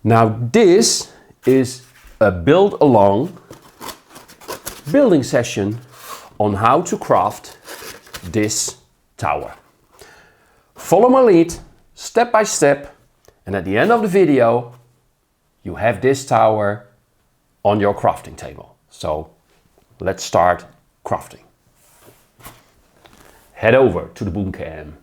Now this is a build along building session on how to craft this tower. Follow my lead step by step, and at the end of the video you have this tower on your crafting table. So let's start crafting. Head over to the boom cam.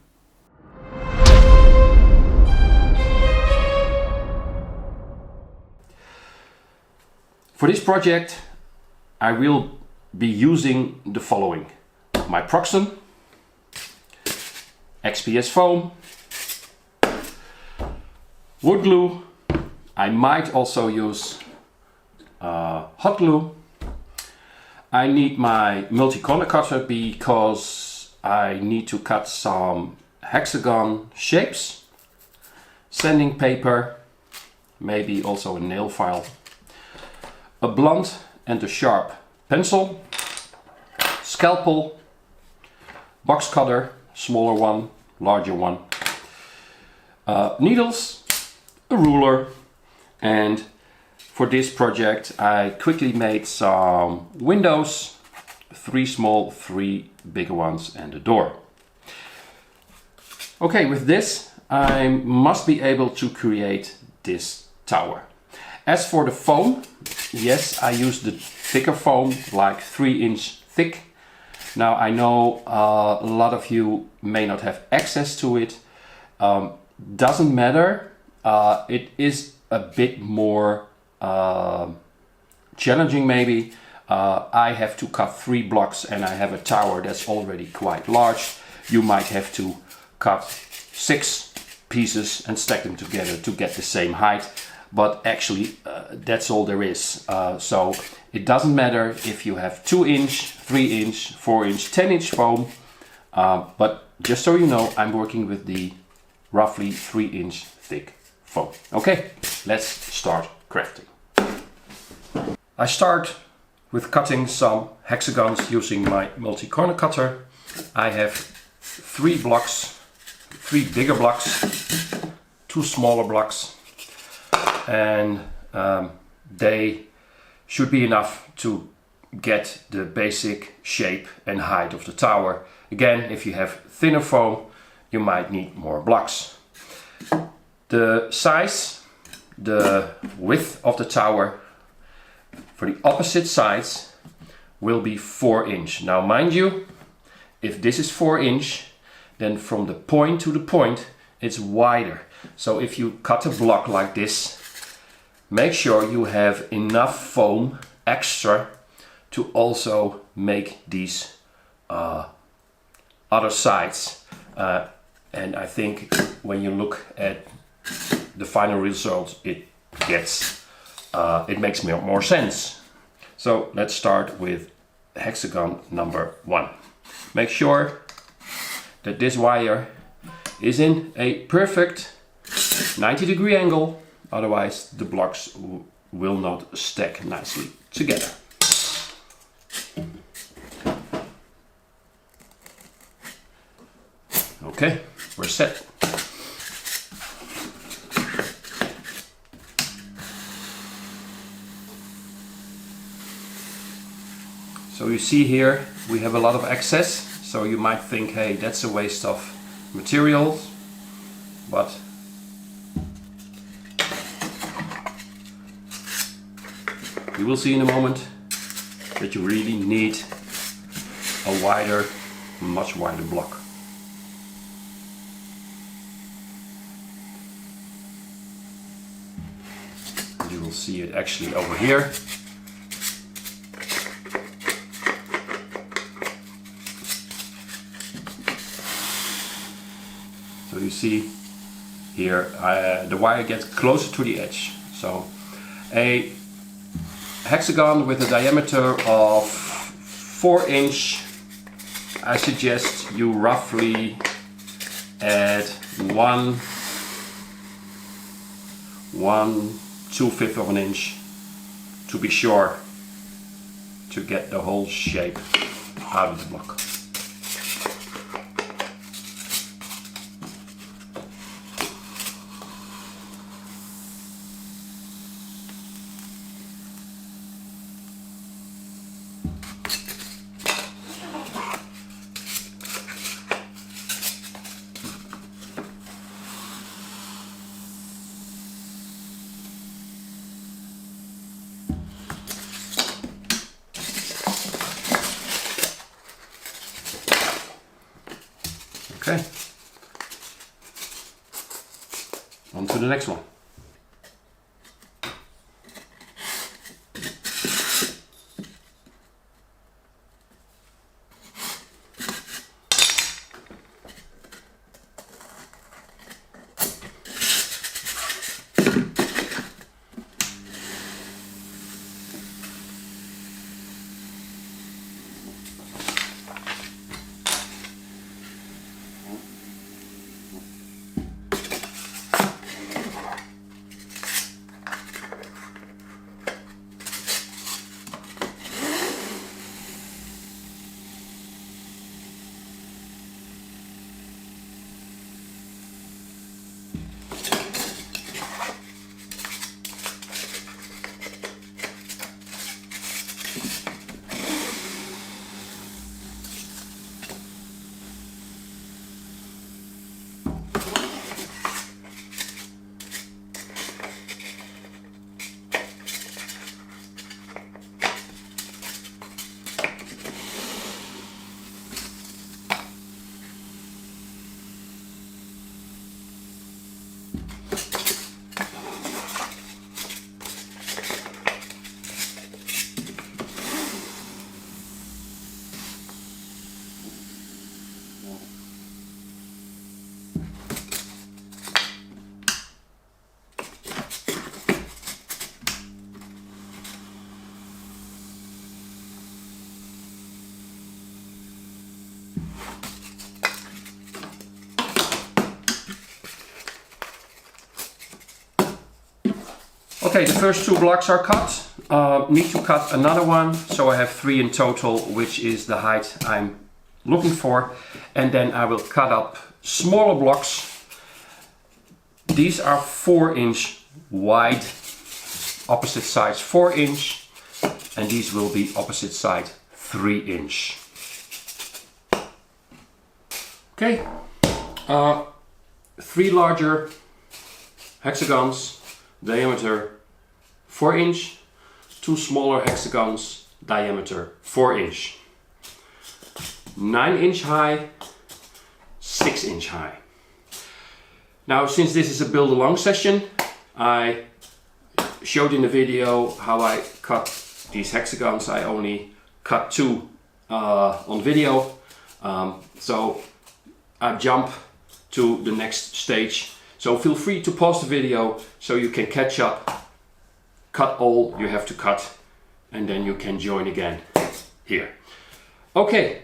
For this project I will be using the following: my Proxen, XPS foam, wood glue. I might also use hot glue. I need my multi-corner cutter because I need to cut some hexagon shapes, sanding paper, maybe also a nail file, a blunt and a sharp pencil, scalpel, box cutter, smaller one, larger one, needles, a ruler, and for this project I quickly made some windows, 3 small, 3 bigger ones, and a door. Okay, with this I must be able to create this tower. As for the foam, yes, I use the thicker foam, like 3-inch thick. Now I know a lot of you may not have access to it. Doesn't matter. It is a bit more challenging maybe. I have to cut 3 blocks and I have a tower that's already quite large. You might have to cut 6 pieces and stack them together to get the same height. But actually that's all there is. So it doesn't matter if you have 2-inch, 3-inch, 4-inch, 10-inch foam. But just so you know, I'm working with the roughly 3-inch thick foam. Okay, let's start crafting. I start with cutting some hexagons using my multi-corner cutter. I have 3 blocks, 3 bigger blocks, 2 smaller blocks, and they should be enough to get the basic shape and height of the tower. Again, if you have thinner foam, you might need more blocks. The size, the width of the tower for the opposite sides will be 4-inch. Now mind you, if this is 4-inch, then from the point to the point it's wider. So if you cut a block like this, make sure you have enough foam extra to also make these other sides. And I think when you look at the final result, it makes more sense. So let's start with hexagon number 1. Make sure that this wire is in a perfect 90-degree angle. Otherwise the blocks will not stack nicely together. Okay, we're set. So you see here we have a lot of excess, so you might think, hey, that's a waste of materials, but you will see in a moment that you really need a wider, much wider block. You will see it actually over here. So you see here the wire gets closer to the edge. So a hexagon with a diameter of 4-inch, I suggest you roughly add 1/2 of an inch to be sure to get the whole shape out of the block. the next one. Okay, the first 2 blocks are cut. Need to cut another one, so I have 3 in total, which is the height I'm looking for. And then I will cut up smaller blocks. These are 4-inch wide, opposite sides 4-inch, and these will be opposite side 3-inch. Okay, 3 larger hexagons, diameter 4-inch, 2 smaller hexagons, diameter 4-inch, 9-inch high, 6-inch high. Now, since this is a build along session, I showed in the video how I cut these hexagons. I only cut 2 on video, so I jump to the next stage. So feel free to pause the video so you can catch up, cut all you have to cut, and then you can join again here. Okay,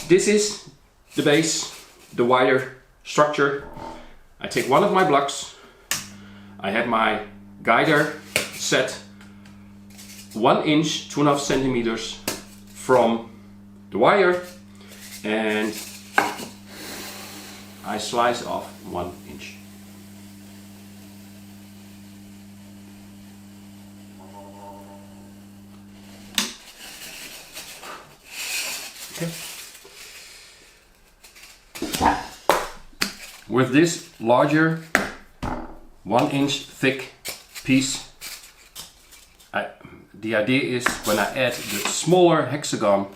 this is the base, the wider structure. I take one of my blocks, I have my guider set 1 inch, 2.5 centimeters from the wire, and I slice off 1 inch. Okay. With this larger 1 inch thick piece, the idea is when I add the smaller hexagon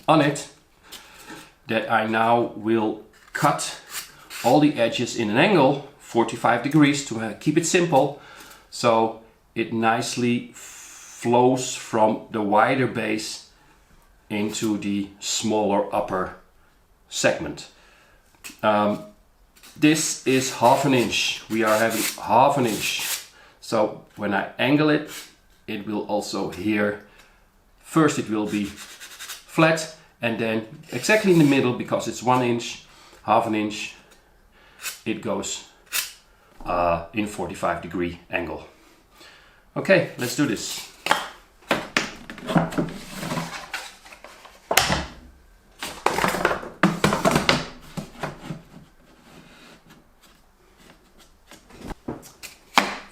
on it, that I now will cut all the edges in an angle 45 degrees to keep it simple, so it nicely flows from the wider base into the smaller upper segment. This is 1/2 inch. We are having 1/2 inch. So when I angle it, it will also here, first it will be flat, and then exactly in the middle, because it's 1 inch, 1/2 inch, it goes in 45 degree angle. Okay, let's do this.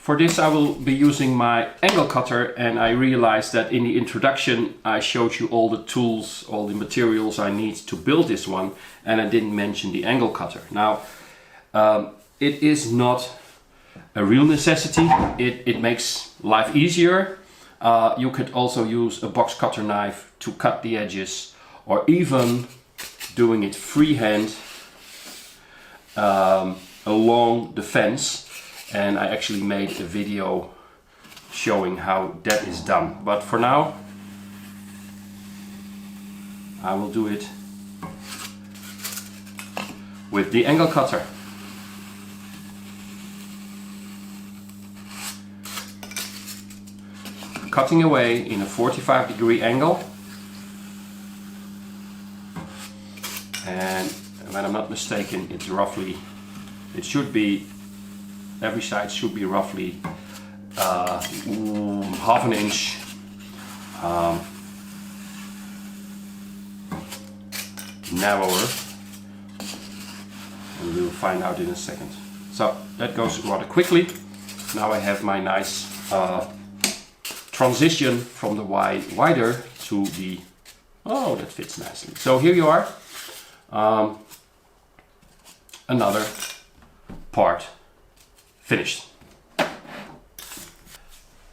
For this I will be using my angle cutter, and I realized that in the introduction I showed you all the tools, all the materials I need to build this one, and I didn't mention the angle cutter. Now, it is not a real necessity. It makes life easier. You could also use a box cutter knife to cut the edges, or even doing it freehand along the fence. and I actually made a video showing how that is done. But for now, I will do it with the angle cutter. Cutting away in a 45-degree angle, and when I'm not mistaken, it's roughly, it should be, every side should be roughly half an inch narrower, and we'll find out in a second. So that goes rather quickly. Now I have my nice transition from the wider to the, oh, that fits nicely. So here you are, another part finished.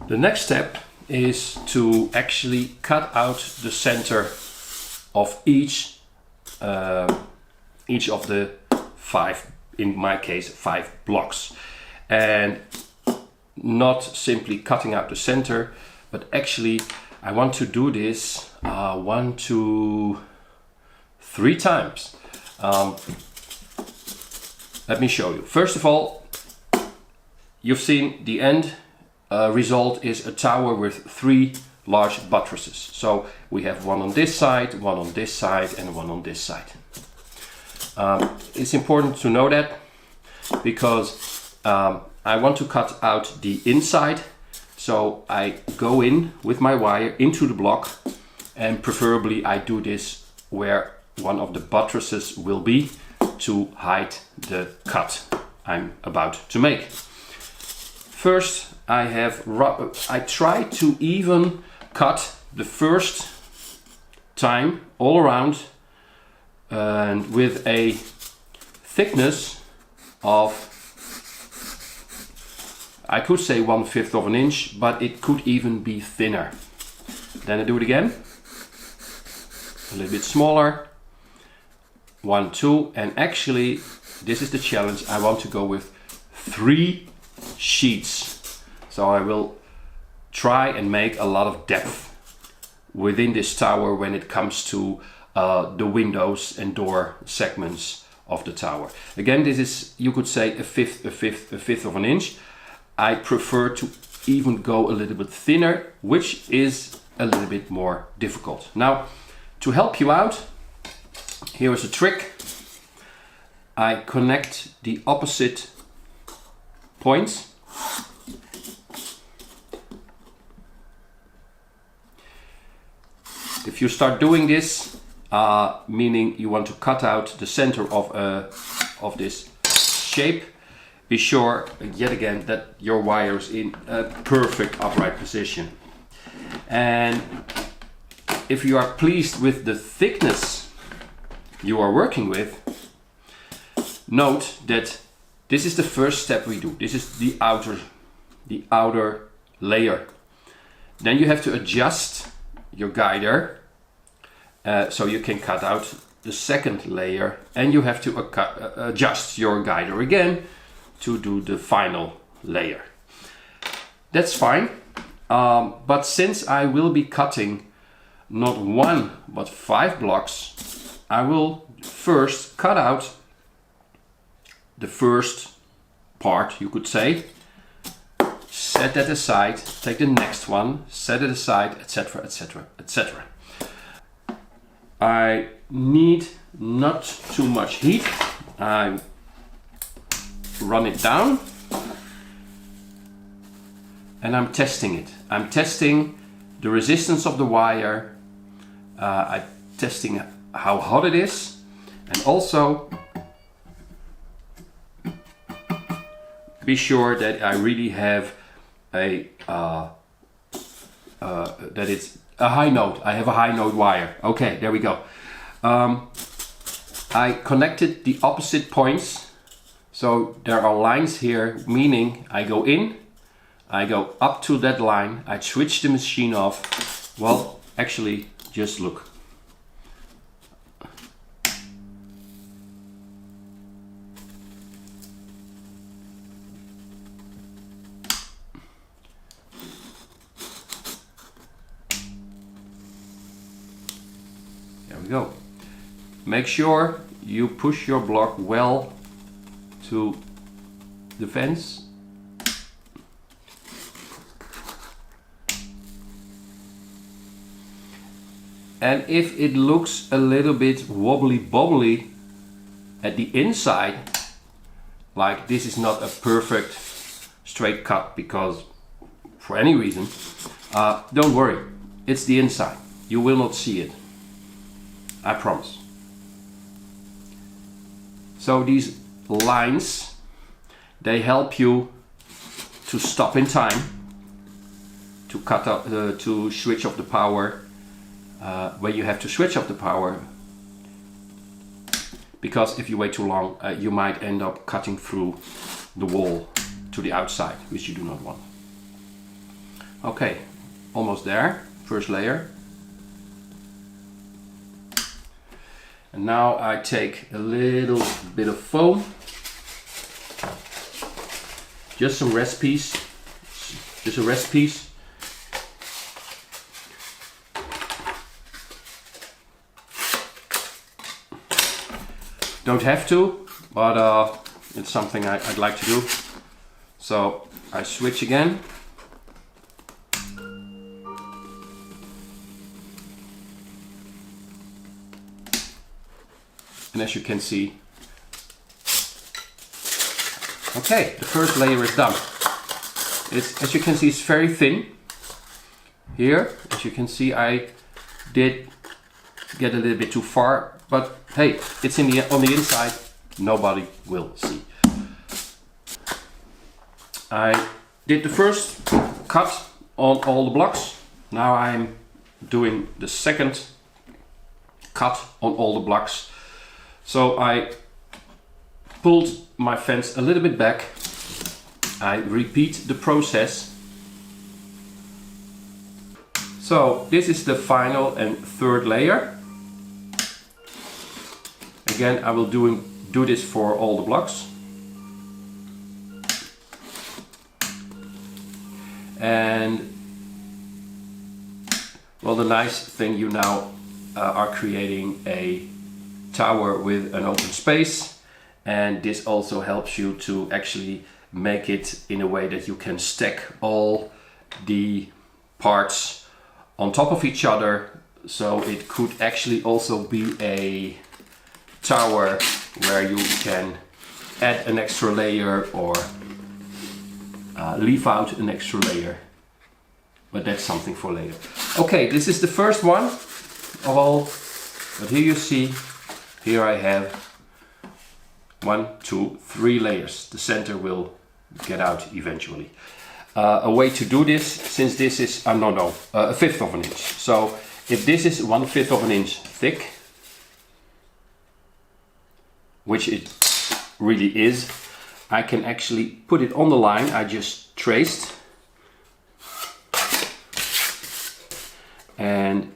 The next step is to actually cut out the center of each of the 5, in my case 5 blocks, and not simply cutting out the center, but actually I want to do this 1, 2, 3 times. Let me show you. First of all, you've seen the end result is a tower with 3 large buttresses. So we have one on this side, one on this side, and one on this side. It's important to know that because I want to cut out the inside. So I go in with my wire into the block, and preferably I do this where one of the buttresses will be to hide the cut I'm about to make. First, I try to even cut the first time all around, and with a thickness of, I could say 1/5 of an inch, but it could even be thinner. Then I do it again, a little bit smaller, 1, 2, and actually this is the challenge. I want to go with 3 sheets. So I will try and make a lot of depth within this tower when it comes to the windows and door segments of the tower. Again, this is, you could say, a fifth of an inch. I prefer to even go a little bit thinner, which is a little bit more difficult. Now, to help you out, here is a trick. I connect the opposite points. If you start doing this, meaning you want to cut out the center of this shape, be sure, yet again, that your wire is in a perfect upright position. And if you are pleased with the thickness you are working with, note that this is the first step we do. This is the outer layer. Then you have to adjust your guider so you can cut out the second layer, and you have to adjust your guider again to do the final layer. That's fine, but since I will be cutting not 1 but 5 blocks, I will first cut out the first part, you could say, set that aside, take the next one, set it aside, etc, etc, etc. I need not too much heat. I run it down and I'm testing it. I'm testing the resistance of the wire, I'm testing how hot it is, and also be sure that I really have a that it's a high node. I have a high node wire. Okay, there we go. I connected the opposite points, so there are lines here, meaning I go in, I go up to that line, I switch the machine off. Well, actually, just look. we go. Make sure you push your block well to the fence. And if it looks a little bit wobbly bobbly at the inside, like this is not a perfect straight cut because for any reason, don't worry, it's the inside. You will not see it, I promise. So these lines, they help you to stop in time, to cut up, to switch off the power when you have to switch off the power, because if you wait too long, you might end up cutting through the wall to the outside, which you do not want. Okay, almost there, first layer. And now I take a little bit of foam, just some recipes, just a recipe. Don't have to, but it's something I'd like to do. So I switch again. And as you can see, okay, the first layer is done. As you can see, it's very thin. Here, as you can see, I did get a little bit too far, but hey, it's on the inside, nobody will see. I did the first cut on all the blocks. Now I'm doing the second cut on all the blocks. So I pulled my fence a little bit back. I repeat the process. So this is the final and third layer. Again, I will do this for all the blocks. And well, the nice thing, you now are creating a tower with an open space, and this also helps you to actually make it in a way that you can stack all the parts on top of each other. So it could actually also be a tower where you can add an extra layer or leave out an extra layer, but that's something for later. Okay, this is the first one of all, but here you see, here I have 1, 2, 3 layers. The center will get out eventually. A way to do this, since this is a 1/5 of an inch. So if this is 1/5 of an inch thick, which it really is, I can actually put it on the line I just traced, and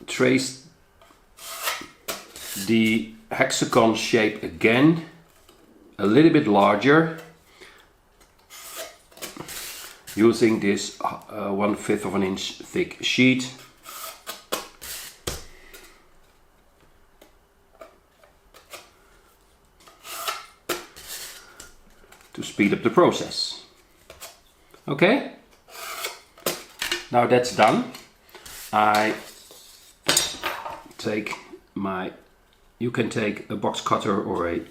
trace the hexagon shape again, a little bit larger, using this 1/5 of an inch thick sheet. To speed up the process. Okay, now that's done. I take you can take a box cutter or a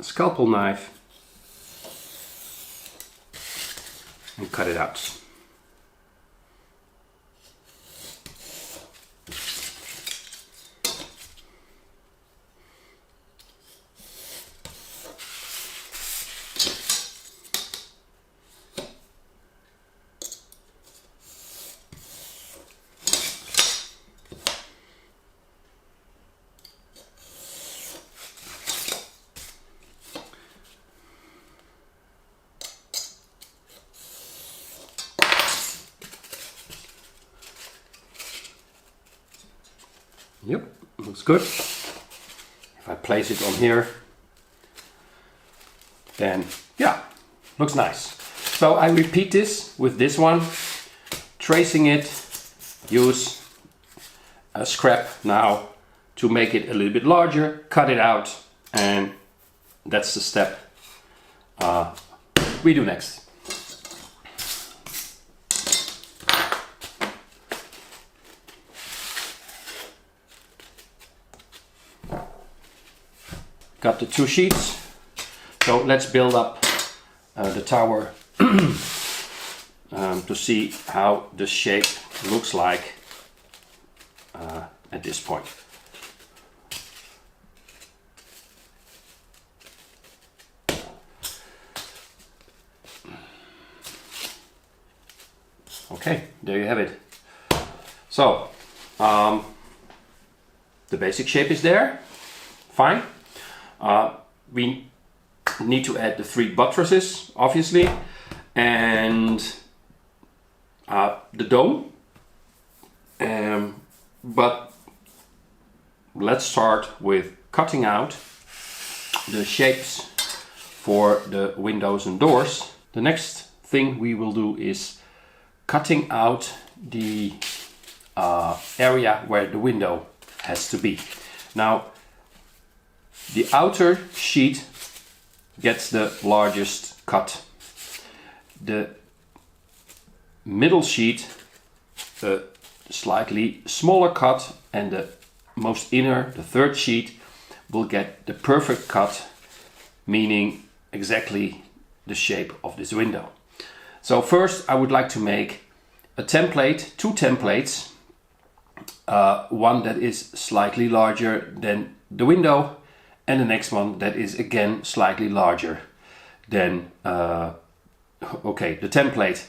scalpel knife and cut it out. Yep, looks good. If I place it on here, then yeah, looks nice. So I repeat this with this one, tracing it, use a scrap now to make it a little bit larger, cut it out, and that's the step we do next. Got the two sheets, so let's build up the tower to see how the shape looks like at this point. Okay, there you have it. So the basic shape is there, fine. We need to add the 3 buttresses, obviously, and the dome. But let's start with cutting out the shapes for the windows and doors. The next thing we will do is cutting out the area where the window has to be. Now, the outer sheet gets the largest cut. The middle sheet, the slightly smaller cut, and the most inner, the third sheet, will get the perfect cut, meaning exactly the shape of this window. So first I would like to make a template, 2 templates, one that is slightly larger than the window, and the next one that is again slightly larger than the template.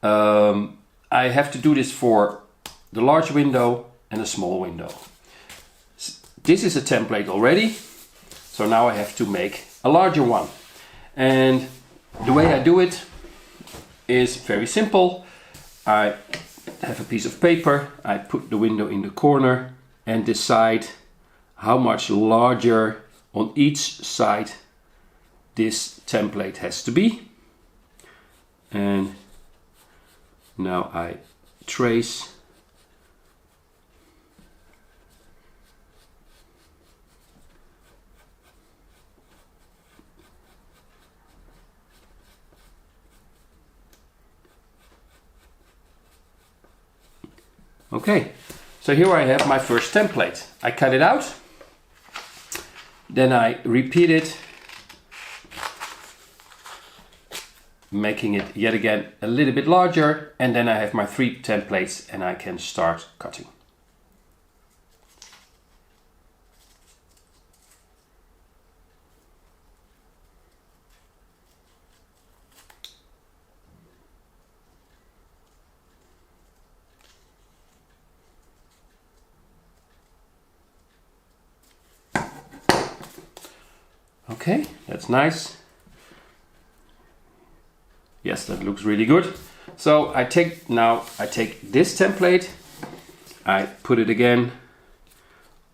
I have to do this for the large window and the small window. This is a template already, so now I have to make a larger one. And the way I do it is very simple. I have a piece of paper, I put the window in the corner and decide how much larger on each side this template has to be. And now I trace Okay, so here I have my first template. I cut it out, then I repeat it, making it yet again a little bit larger, and then I have my 3 templates and I can start cutting. Okay, that's nice. Yes, that looks really good. So I take this template, I put it again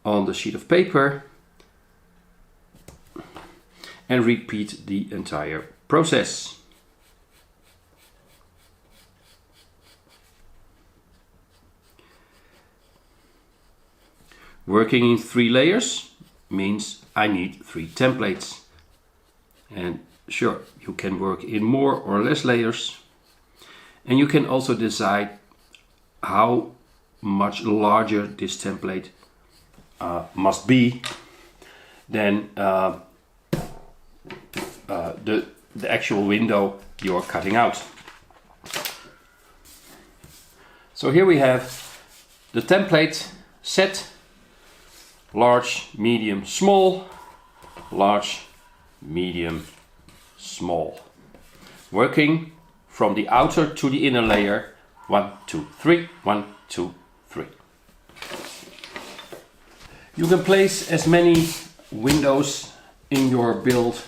on the sheet of paper and repeat the entire process. Working in 3 layers means I need 3 templates. And sure, you can work in more or less layers. And you can also decide how much larger this template must be than the actual window you're cutting out. So here we have the template set: large, medium, small, large, medium, small. Working from the outer to the inner layer, 1, 2, 3, 1, 2, 3. You can place as many windows in your build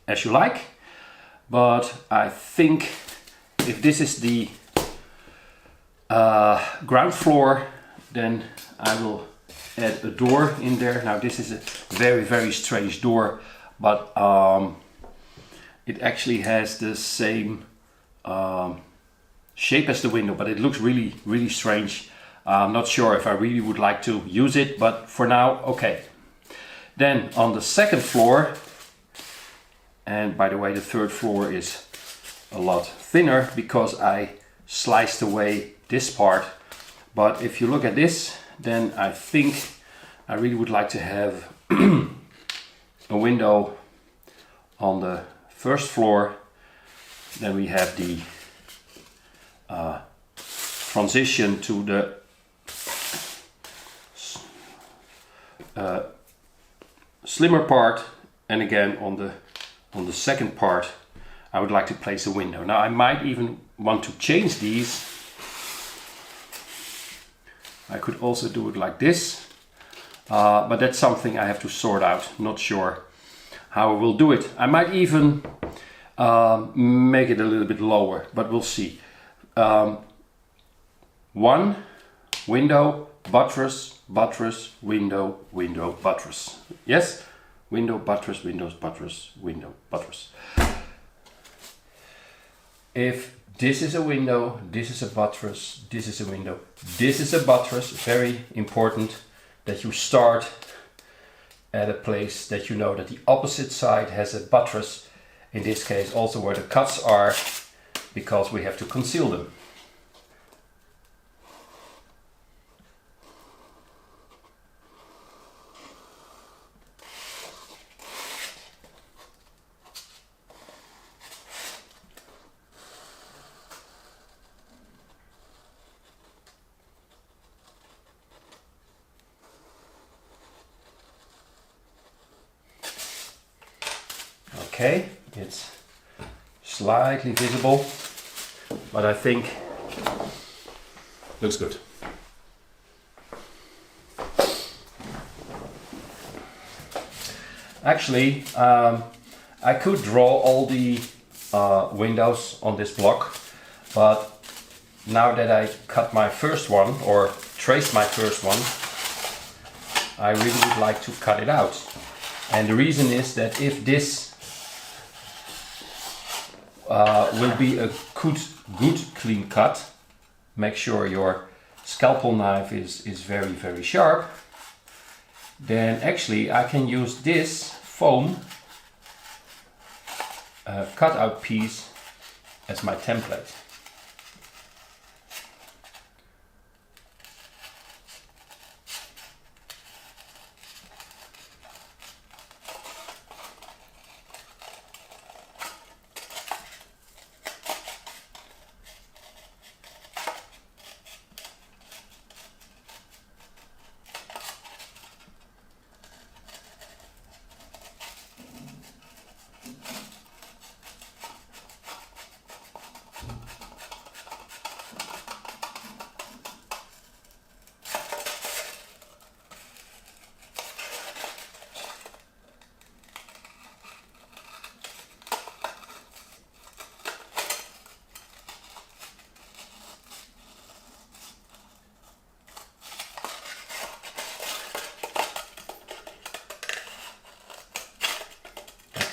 as you like, but I think if this is the ground floor, then I will add a door in there. Now this is a very, very strange door, but it actually has the same shape as the window, but it looks really, really strange. I'm not sure if I really would like to use it, but for now, okay. Then on the second floor, and by the way, the third floor is a lot thinner because I sliced away this part. But if you look at this, then I think I really would like to have a window on the first floor. Then we have the transition to the slimmer part, and again on the second part I would like to place a window. Now I might even want to change these. I could also do it like this, but that's something I have to sort out. Not sure how I will do it. I might even make it a little bit lower, but we'll see. One window, buttress, buttress, window, window, buttress. Yes? Window, buttress, windows, buttress, window, buttress. If this is a window, this is a buttress, this is a window, this is a buttress, very important that you start at a place that you know that the opposite side has a buttress, in this case also where the cuts are, because we have to conceal them. Okay, it's slightly visible, but I think looks good. Actually, I could draw all the windows on this block, but now that I cut my first one, or traced my first one, I really would like to cut it out. And the reason is that if this will be a good clean cut, make sure your scalpel knife is very, very sharp, then actually I can use this foam cutout piece as my template.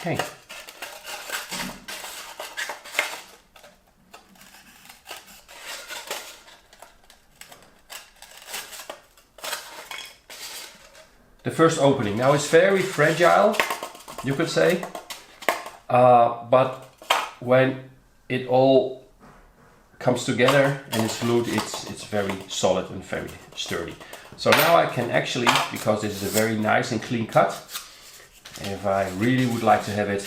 Okay. The first opening. Now it's very fragile, you could say, but when it all comes together and is glued, it's very solid and very sturdy. So now I can actually, because this is a very nice and clean cut, if I really would like to have it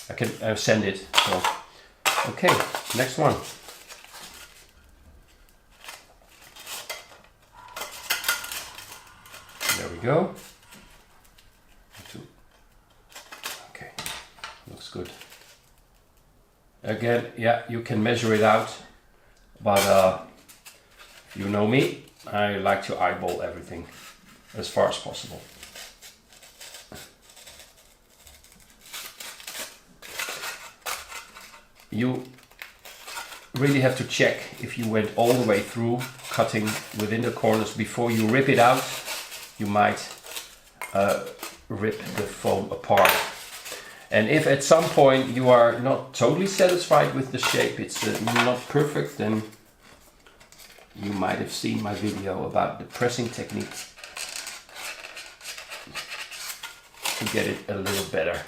I can sand it. So okay, next one. There we go. Okay, looks good. Again, yeah, you can measure it out, but you know me, I like to eyeball everything as far as possible. You really have to check if you went all the way through cutting within the corners before you rip it out. You might rip the foam apart. And if at some point you are not totally satisfied with the shape, it's not perfect, then you might have seen my video about the pressing technique to get it a little better.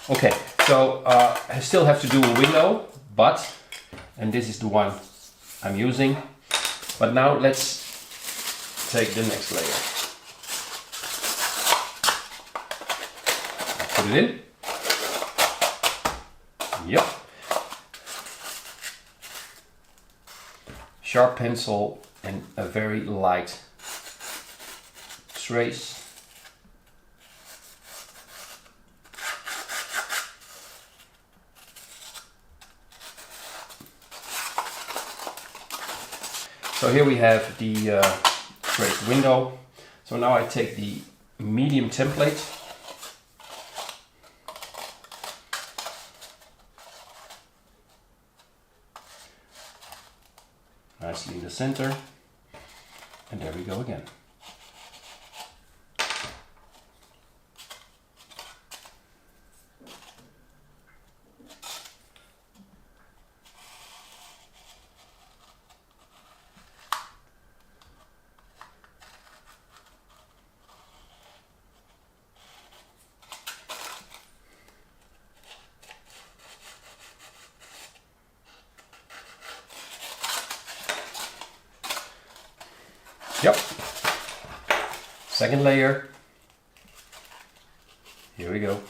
Okay, so I still have to do a window, and this is the one I'm using. But now let's take the next layer. Put it in. Yep. Sharp pencil and a very light trace. So here we have the traced window. So now I take the medium template. Nicely in the center, and there we go again. Yep. Second layer. Here we go.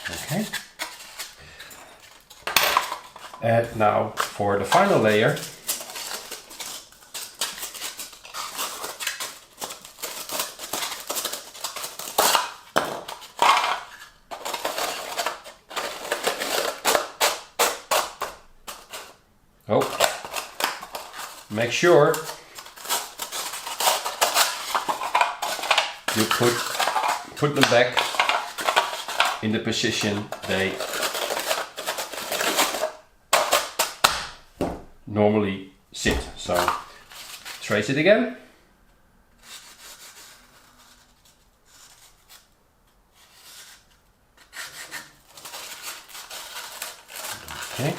Okay. And now for the final layer. Oh, make sure you put them back in the position they normally sit. So trace it again. Okay.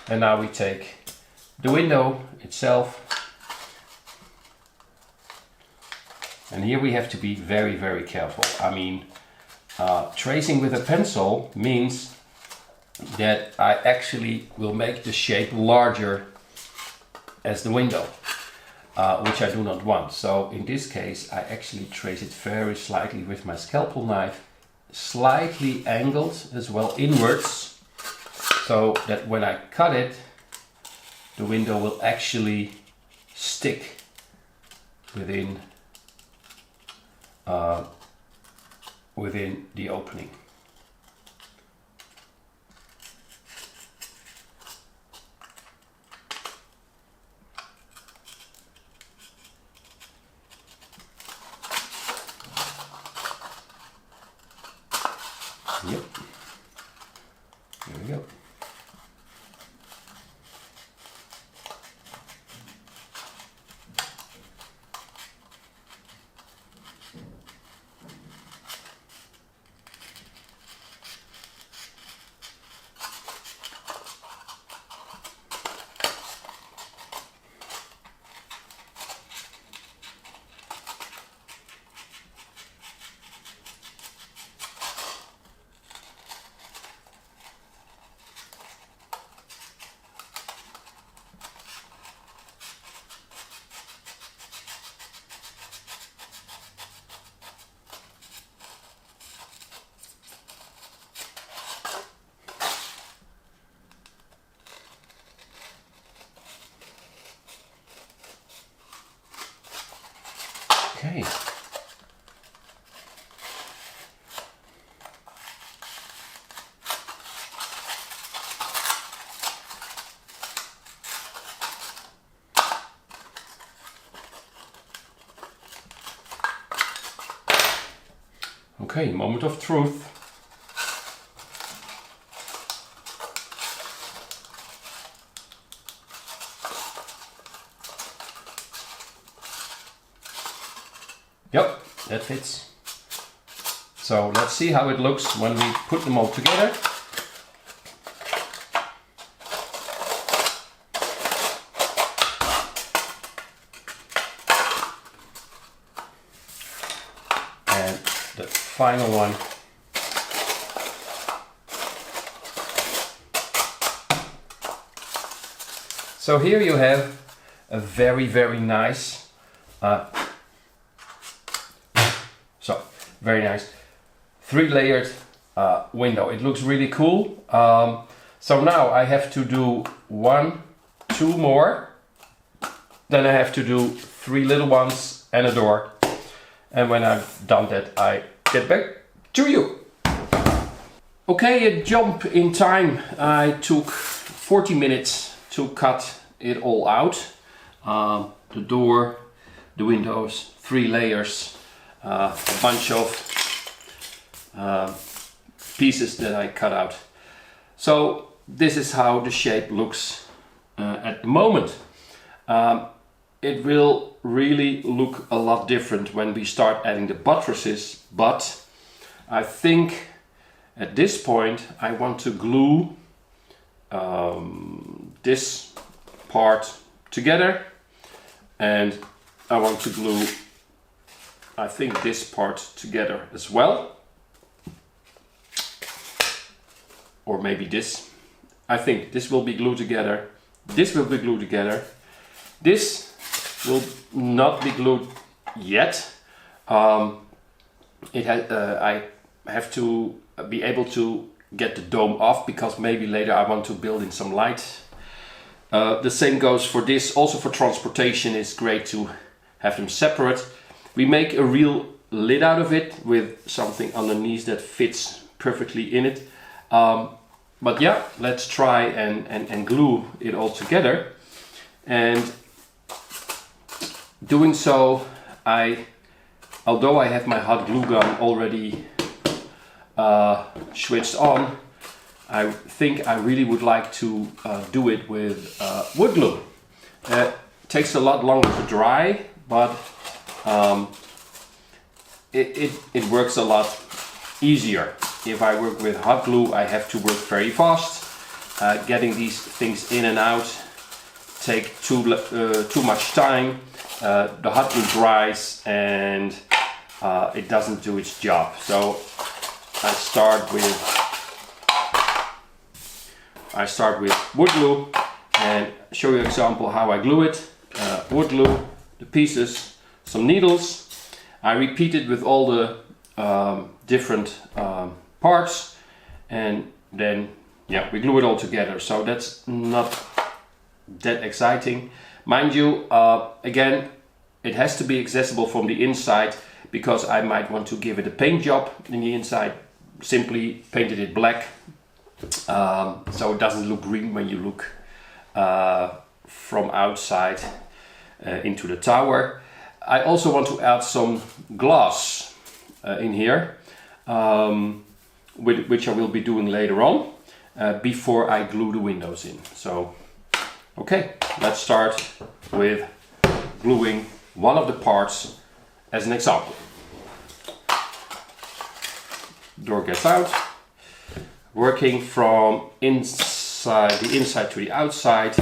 And now we take the window itself. And here we have to be very, very careful. I mean, tracing with a pencil means that I actually will make the shape larger as the window, which I do not want. So in this case, I actually trace it very slightly with my scalpel knife, slightly angled as well inwards, so that when I cut it, the window will actually stick within the opening. Yep. There we go. Okay. Okay, moment of truth. Yep, that fits. So let's see how it looks when we put them all together. And the final one. So here you have a very, very nice very nice 3-layered window. It looks really cool. So now I have to do 1, 2 more. Then I have to do 3 little ones and a door. And when I've done that, I get back to you. Okay, a jump in time. I took 40 minutes to cut it all out. The door, the windows, 3 layers. A bunch of pieces that I cut out. So this is how the shape looks at the moment. It will really look a lot different when we start adding the buttresses, but I think at this point I want to glue this part together, and I want to glue, I think, this part together as well, or maybe this. I think this will be glued together, this will be glued together, this will not be glued yet. I have to be able to get the dome off, because maybe later I want to build in some light. The same goes for this. Also for transportation, it's great to have them separate. We make a real lid out of it with something underneath that fits perfectly in it. But yeah, let's try and glue it all together. And doing so, although I have my hot glue gun already switched on, I think I really would like to do it with wood glue. It takes a lot longer to dry, but it works a lot easier. If I work with hot glue, I have to work very fast. Getting these things in and out take too much time. The hot glue dries and it doesn't do its job. So I start with wood glue and show you an example how I glue it. Wood glue, the pieces, some needles. I repeat it with all the different parts, and then yeah, we glue it all together. So that's not that exciting. Mind you, again, it has to be accessible from the inside, because I might want to give it a paint job in the inside. Simply painted it black, so it doesn't look green when you look from outside into the tower. I also want to add some glass in here, which I will be doing later on, before I glue the windows in. So, okay, let's start with gluing one of the parts as an example. Door gets out, working from the inside to the outside.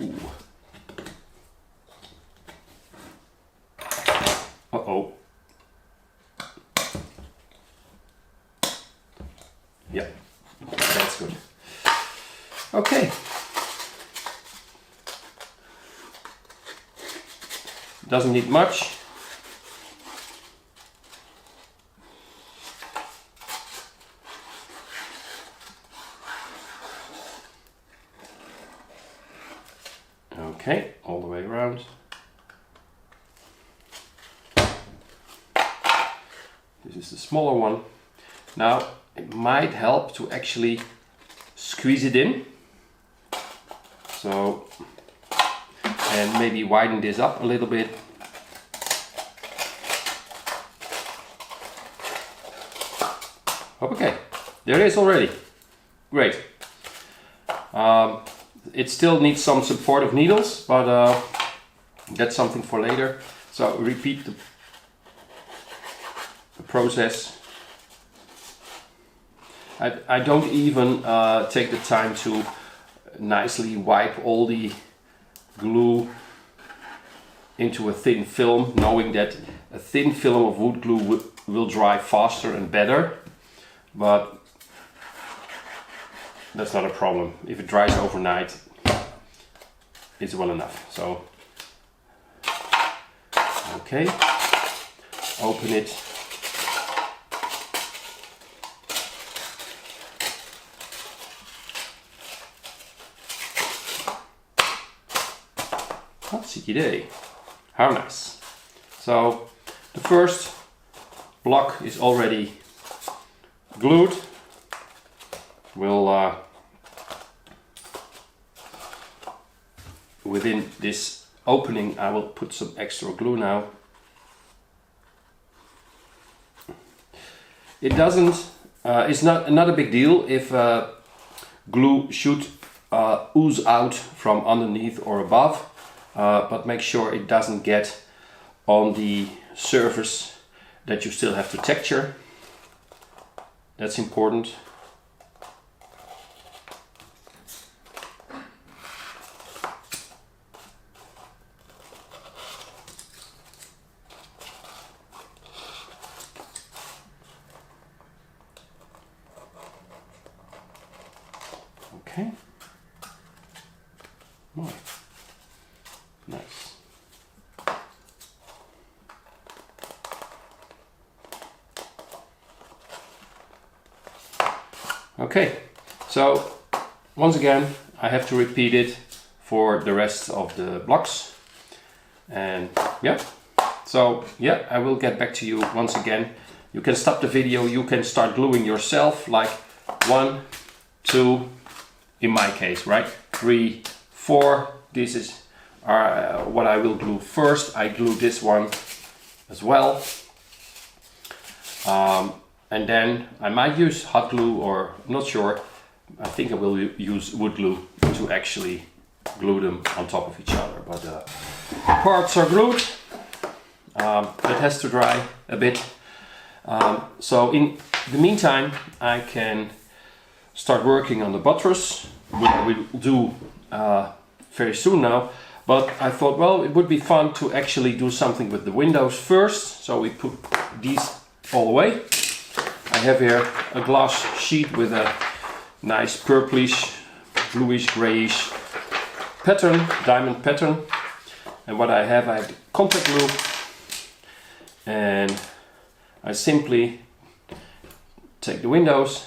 Ooh. Uh-oh. Yeah, that's good. Okay. Doesn't need much. Okay, all the way around. is the smaller one. Now it might help to actually squeeze it in. So, and maybe widen this up a little bit. Okay, there it is already. Great. It still needs some supportive needles, but that's something for later. So repeat the process. I don't even take the time to nicely wipe all the glue into a thin film, knowing that a thin film of wood glue will dry faster and better, but that's not a problem. If it dries overnight, it's well enough. So, okay, open it. Day. How nice. So the first block is already glued. We'll within this opening I will put some extra glue now. It doesn't it's not a big deal if glue should ooze out from underneath or above. But make sure it doesn't get on the surface that you still have to texture. That's important. Okay. Right. Nice. Okay, so once again I have to repeat it for the rest of the blocks, and yeah, so yeah, I will get back to you once again. You can stop the video, you can start gluing yourself, like 1, 2, in my case, right, 3, 4. This is what I will glue first. I glue this one as well, and then I might use hot glue, or not sure. I think I will use wood glue to actually glue them on top of each other, but parts are glued. It has to dry a bit, so in the meantime I can start working on the buttress, which I will do very soon now. But I thought, well, it would be fun to actually do something with the windows first. So we put these all away. I have here a glass sheet with a nice purplish, bluish, grayish pattern, diamond pattern. And what I have contact glue. And I simply take the windows,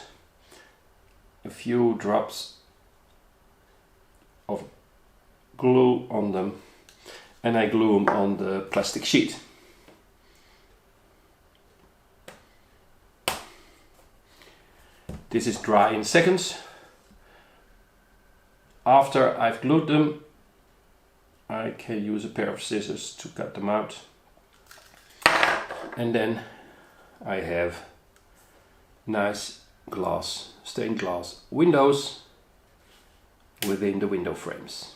a few drops of glue on them, and I glue them on the plastic sheet. This is dry in seconds. After I've glued them, I can use a pair of scissors to cut them out, and then I have nice glass, stained glass windows within the window frames.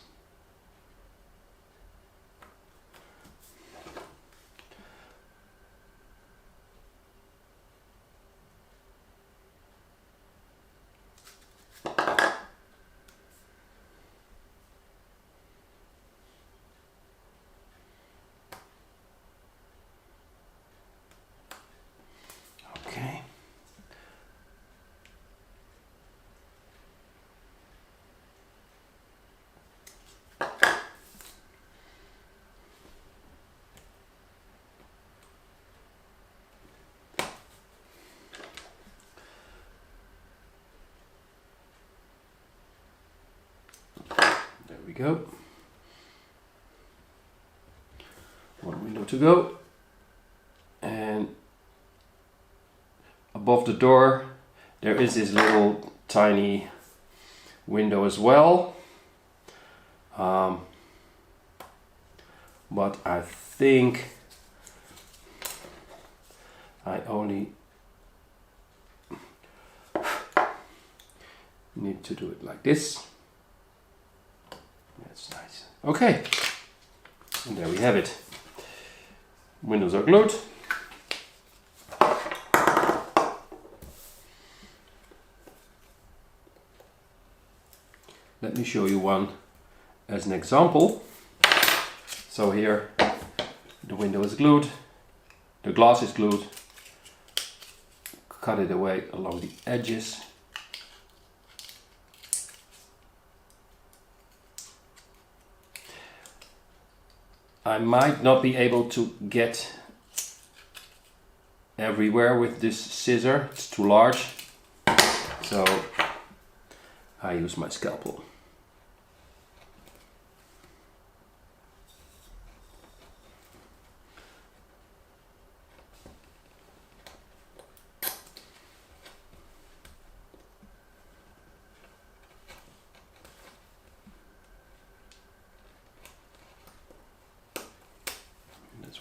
Okay. There we go. One window to go, and above the door there is this little tiny window as well. But I think I only need to do it like this. That's nice. Okay, and there we have it. Windows are glued. Let me show you one as an example. So here the window is glued, the glass is glued, cut it away along the edges. I might not be able to get everywhere with this scissor, it's too large, so I use my scalpel.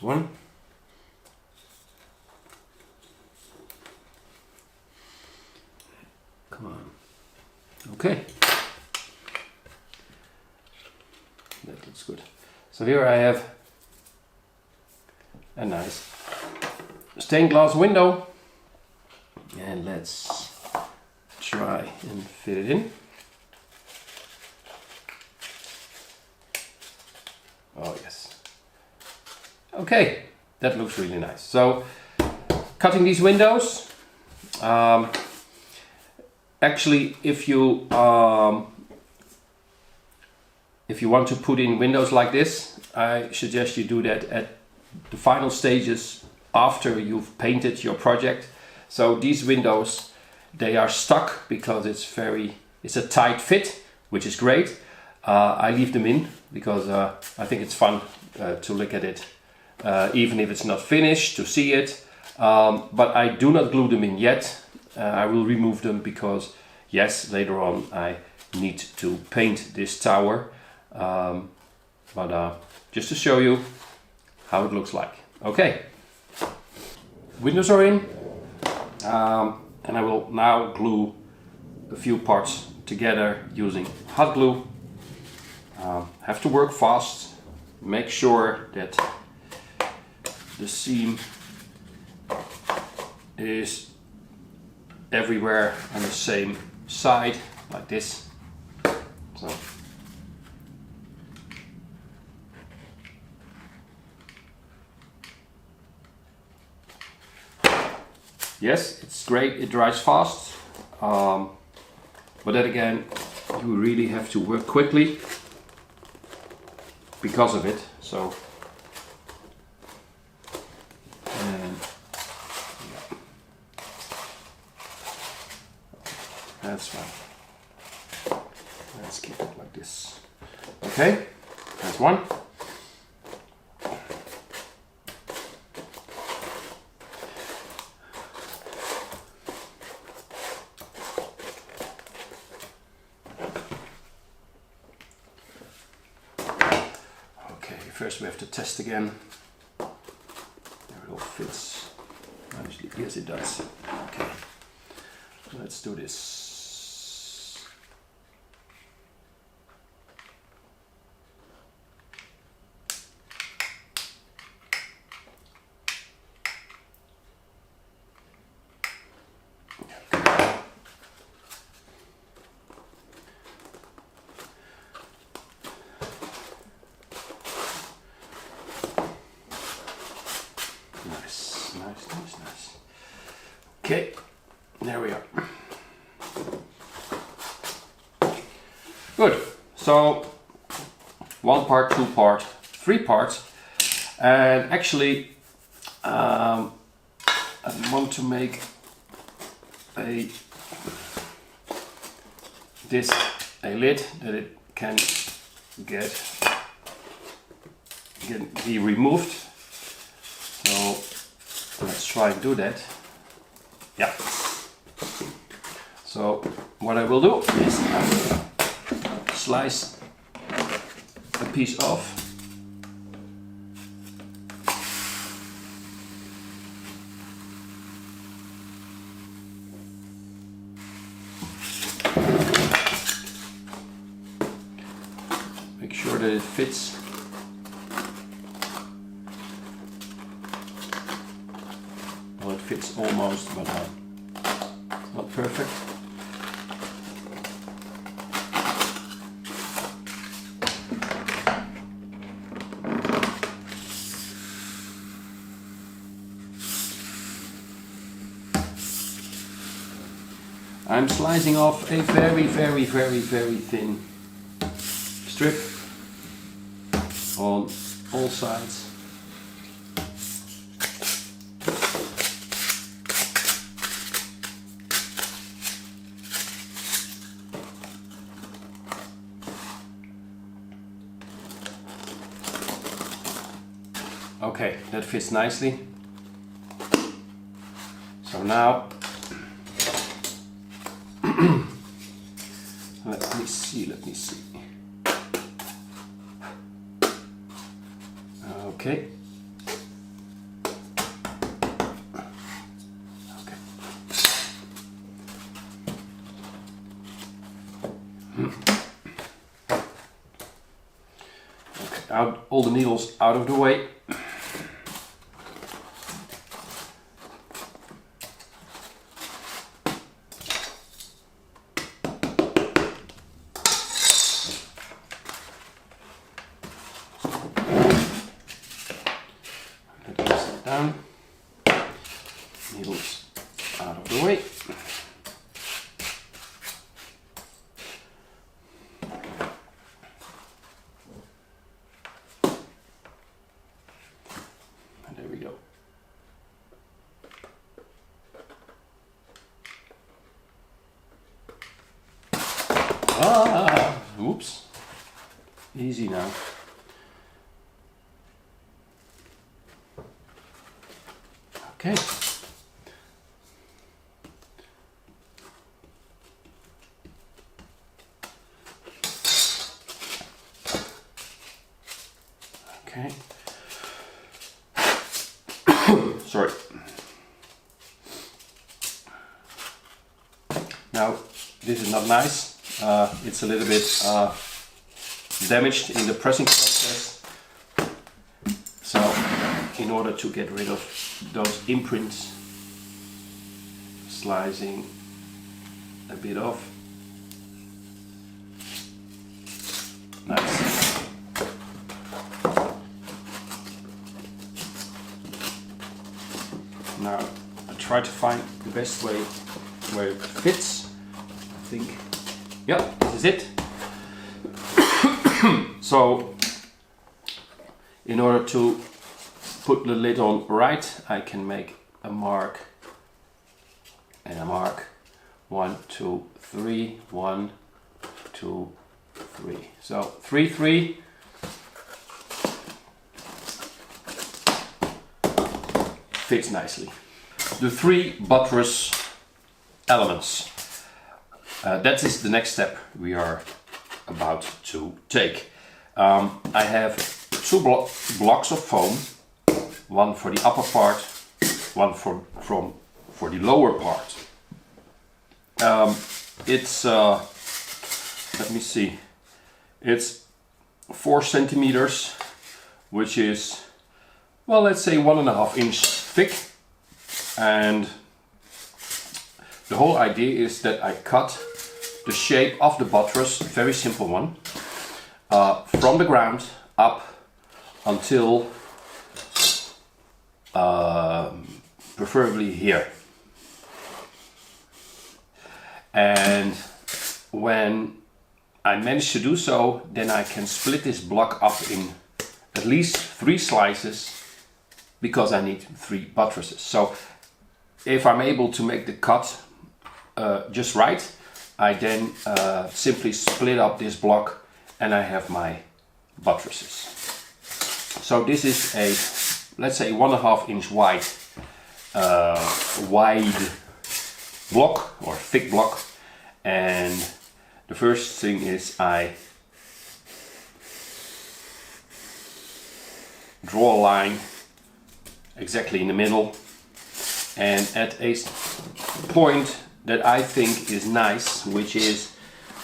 One. Come on. Okay. That looks good. So here I have a nice stained glass window. And let's try and fit it in. Oh yes. Okay, that looks really nice. So, cutting these windows. Actually, if you want to put in windows like this, I suggest you do that at the final stages after you've painted your project. So these windows, they are stuck because it's a tight fit, which is great. I leave them in because I think it's fun to look at it. Even if it's not finished, to see it, but I do not glue them in yet. I will remove them because yes, later on I need to paint this tower, but just to show you how it looks like. Okay, windows are in, and I will now glue a few parts together using hot glue. Have to work fast, make sure that the seam is everywhere on the same side, like this. So yes, it's great, it dries fast, but then again you really have to work quickly because of it. So that's fine. Let's keep it like this. Okay, that's one. Okay, first we have to test again. There it all fits. Actually, yes it does. Okay, let's do this. Nice. Okay, there we are. Good. So 1 part, 2 part, 3 parts, and actually I want to make a lid that it can be removed. So let's try and do that. Yeah. So what I will do is slice a piece off. Make sure that it fits. Well, it fits almost, but it's not perfect. I'm slicing off a very thin strip on all sides. Okay, that fits nicely. So now let me see. Okay. Okay. Okay, out all the needles out of the way. Down, needles out of the way. And there we go. Oops. Easy now. Okay. Okay. Sorry. Now, this is not nice. It's a little bit damaged in the pressing process. So, in order to get rid of those imprints, slicing a bit off. Nice. Now I try to find the best way where it fits. I think, yeah, this is it. So in order to put the lid on right, I can make a mark and a mark. 1, 2, 3, 1, 2, 3. So 3, 3. Fits nicely. The 3 buttress elements. That is the next step we are about to take. I have 2 blocks of foam. One for the upper part, one for the lower part. It's let me see. It's 4 centimeters, which is, well, let's say 1.5 inch thick, and the whole idea is that I cut the shape of the buttress, very simple one, from the ground up until preferably here. And when I manage to do so, then I can split this block up in at least 3 slices, because I need 3 buttresses. So if I'm able to make the cut just right, I then simply split up this block and I have my buttresses. So this is a, let's say, 1.5 inch wide block or thick block, and the first thing is I draw a line exactly in the middle, and at a point that I think is nice, which is,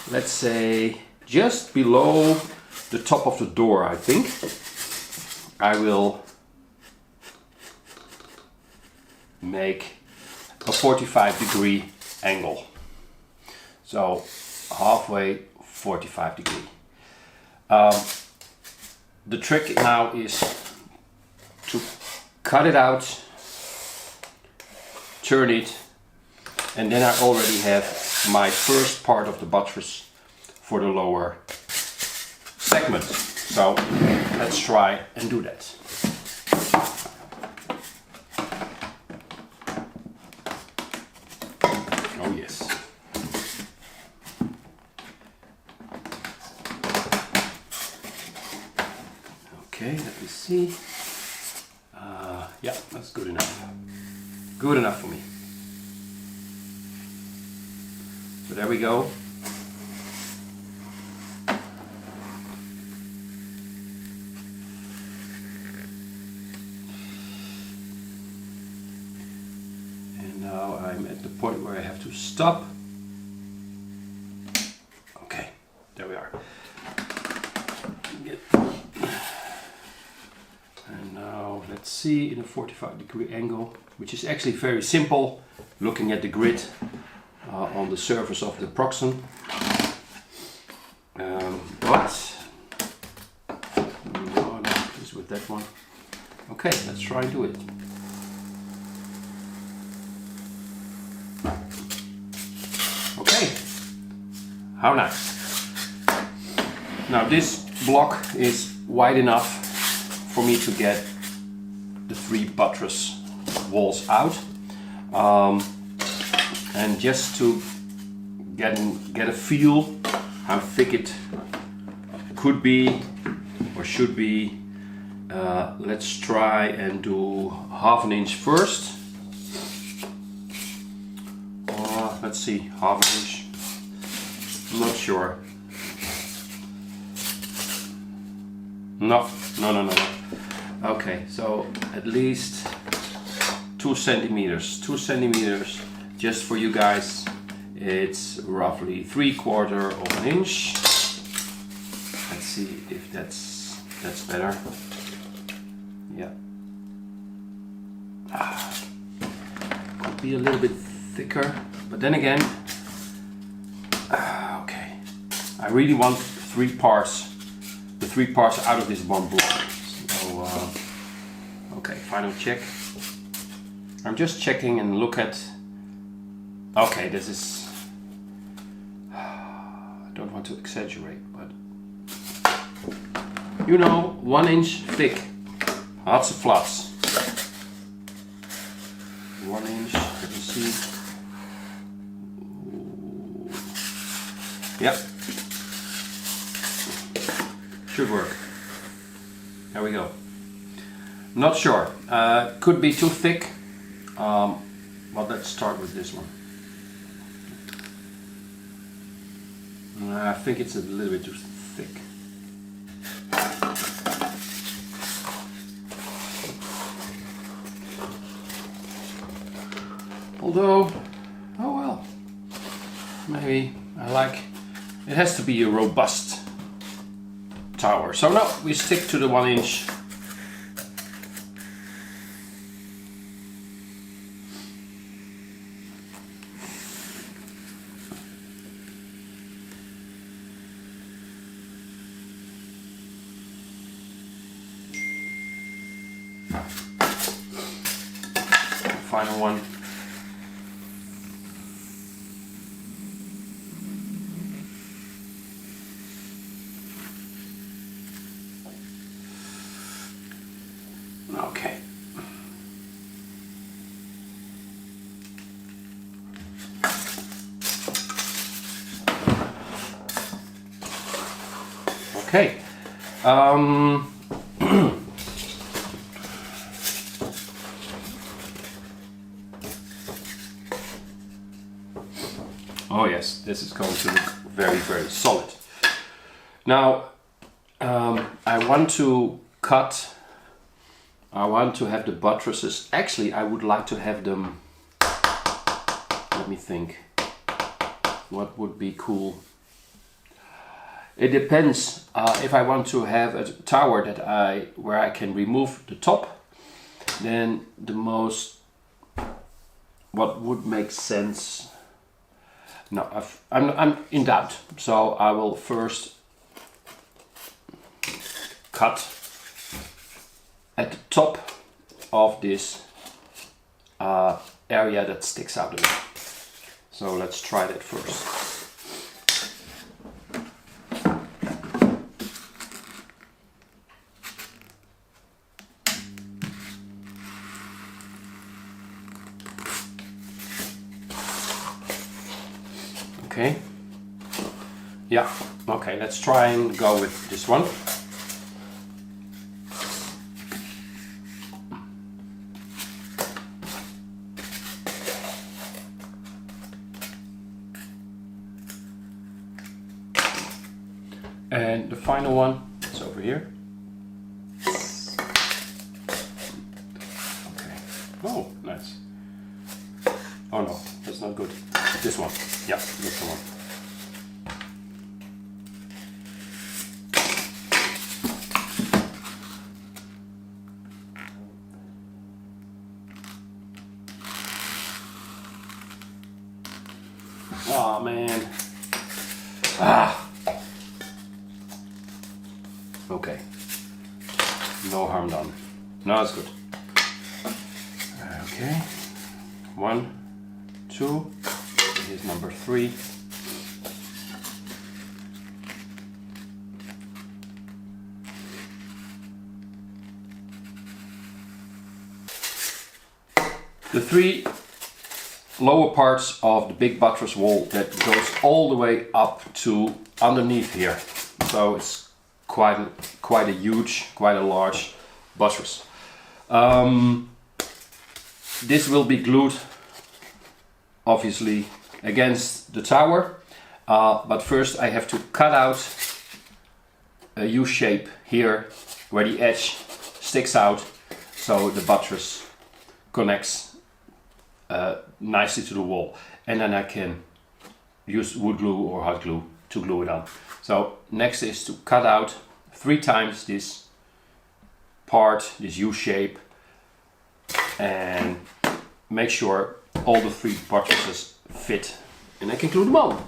let's say, just below the top of the door, I think, I will make a 45-degree angle. So halfway 45-degree. The trick now is to cut it out, turn it, and then I already have my first part of the buttress for the lower segment. So let's try and do that. Oh yes. Okay, let me see. Yeah, that's good enough. Good enough for me. So there we go. And now I'm at the point where I have to stop. Okay, there we are. And now let's see, in a 45-degree angle, which is actually very simple, looking at the grid on the surface of the proxen. But no, not just with that one. Okay, let's try and do it. Okay, how nice. Now this block is wide enough for me to get the 3 buttress walls out, and just to get a feel how thick it could be or should be, let's try and do ½ an inch first. Let's see, ½ an inch. I'm not sure. No. Okay, so at least 2 centimeters. 2 centimeters, just for you guys, it's roughly 3/4 of an inch. Let's see if that's better. Yeah. Could be a little bit thicker, but then again, okay. I really want 3 parts. The 3 parts out of this one block. So, okay, final check. I'm just checking and look at. Okay, this is. I don't want to exaggerate, but you know, 1 inch thick. Lots of flats. 1 inch. Let me see. Ooh. Yep. Should work. There we go. Not sure. Could be too thick. But let's start with this one. I think it's a little bit too thick. Although, oh well. Maybe I like. It has to be a robust tower. So no, we stick to the 1 inch. Final one. Okay. Okay. Oh yes, this is going to look very, very solid. Now, I want to have the buttresses. Actually, I would like to have them, let me think, what would be cool. It depends. If I want to have a tower where I can remove the top, then what would make sense? No, I'm in doubt. So I will first cut at the top of this area that sticks out a bit. So let's try that first. Okay. Yeah, okay, let's try and go with this one. And the final one is over here. Okay. Oh, nice. Oh no, that's not good. This one. Yeah, that's the one. Oh man. Okay. No harm done. No, it's good. Okay. 1, 2. Here's number 3. The 3 lower parts of the big buttress wall that goes all the way up to underneath here. So it's quite a large buttress. This will be glued obviously against the tower, but first I have to cut out a U shape here where the edge sticks out, so the buttress connects nicely to the wall, and then I can use wood glue or hot glue to glue it on. So next is to cut out 3 times this part, this U shape, and make sure all the 3 buttresses fit, and I can glue them on.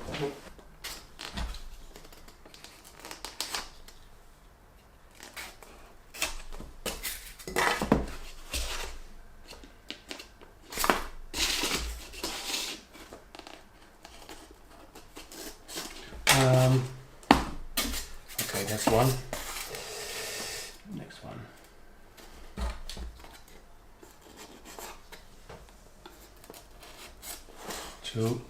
Okay, that's one. Next one. 2.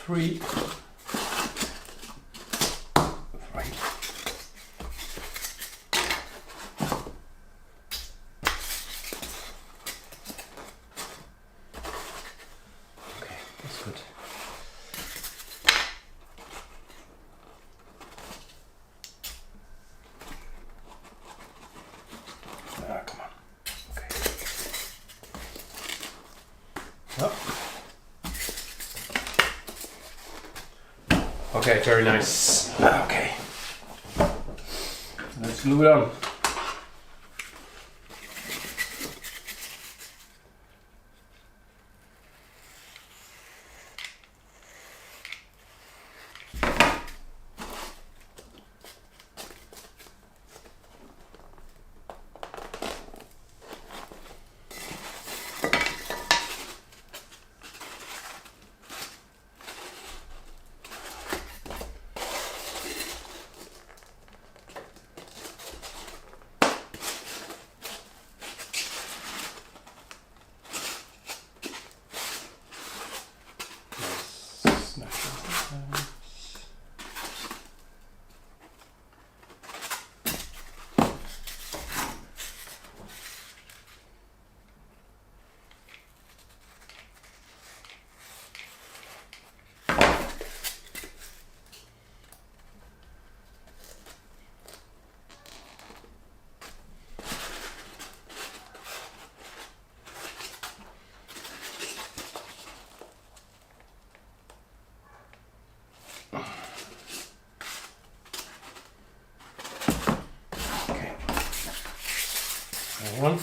3. Come on. Okay. Oh. Okay, very nice. Okay. Let's glue it on. One.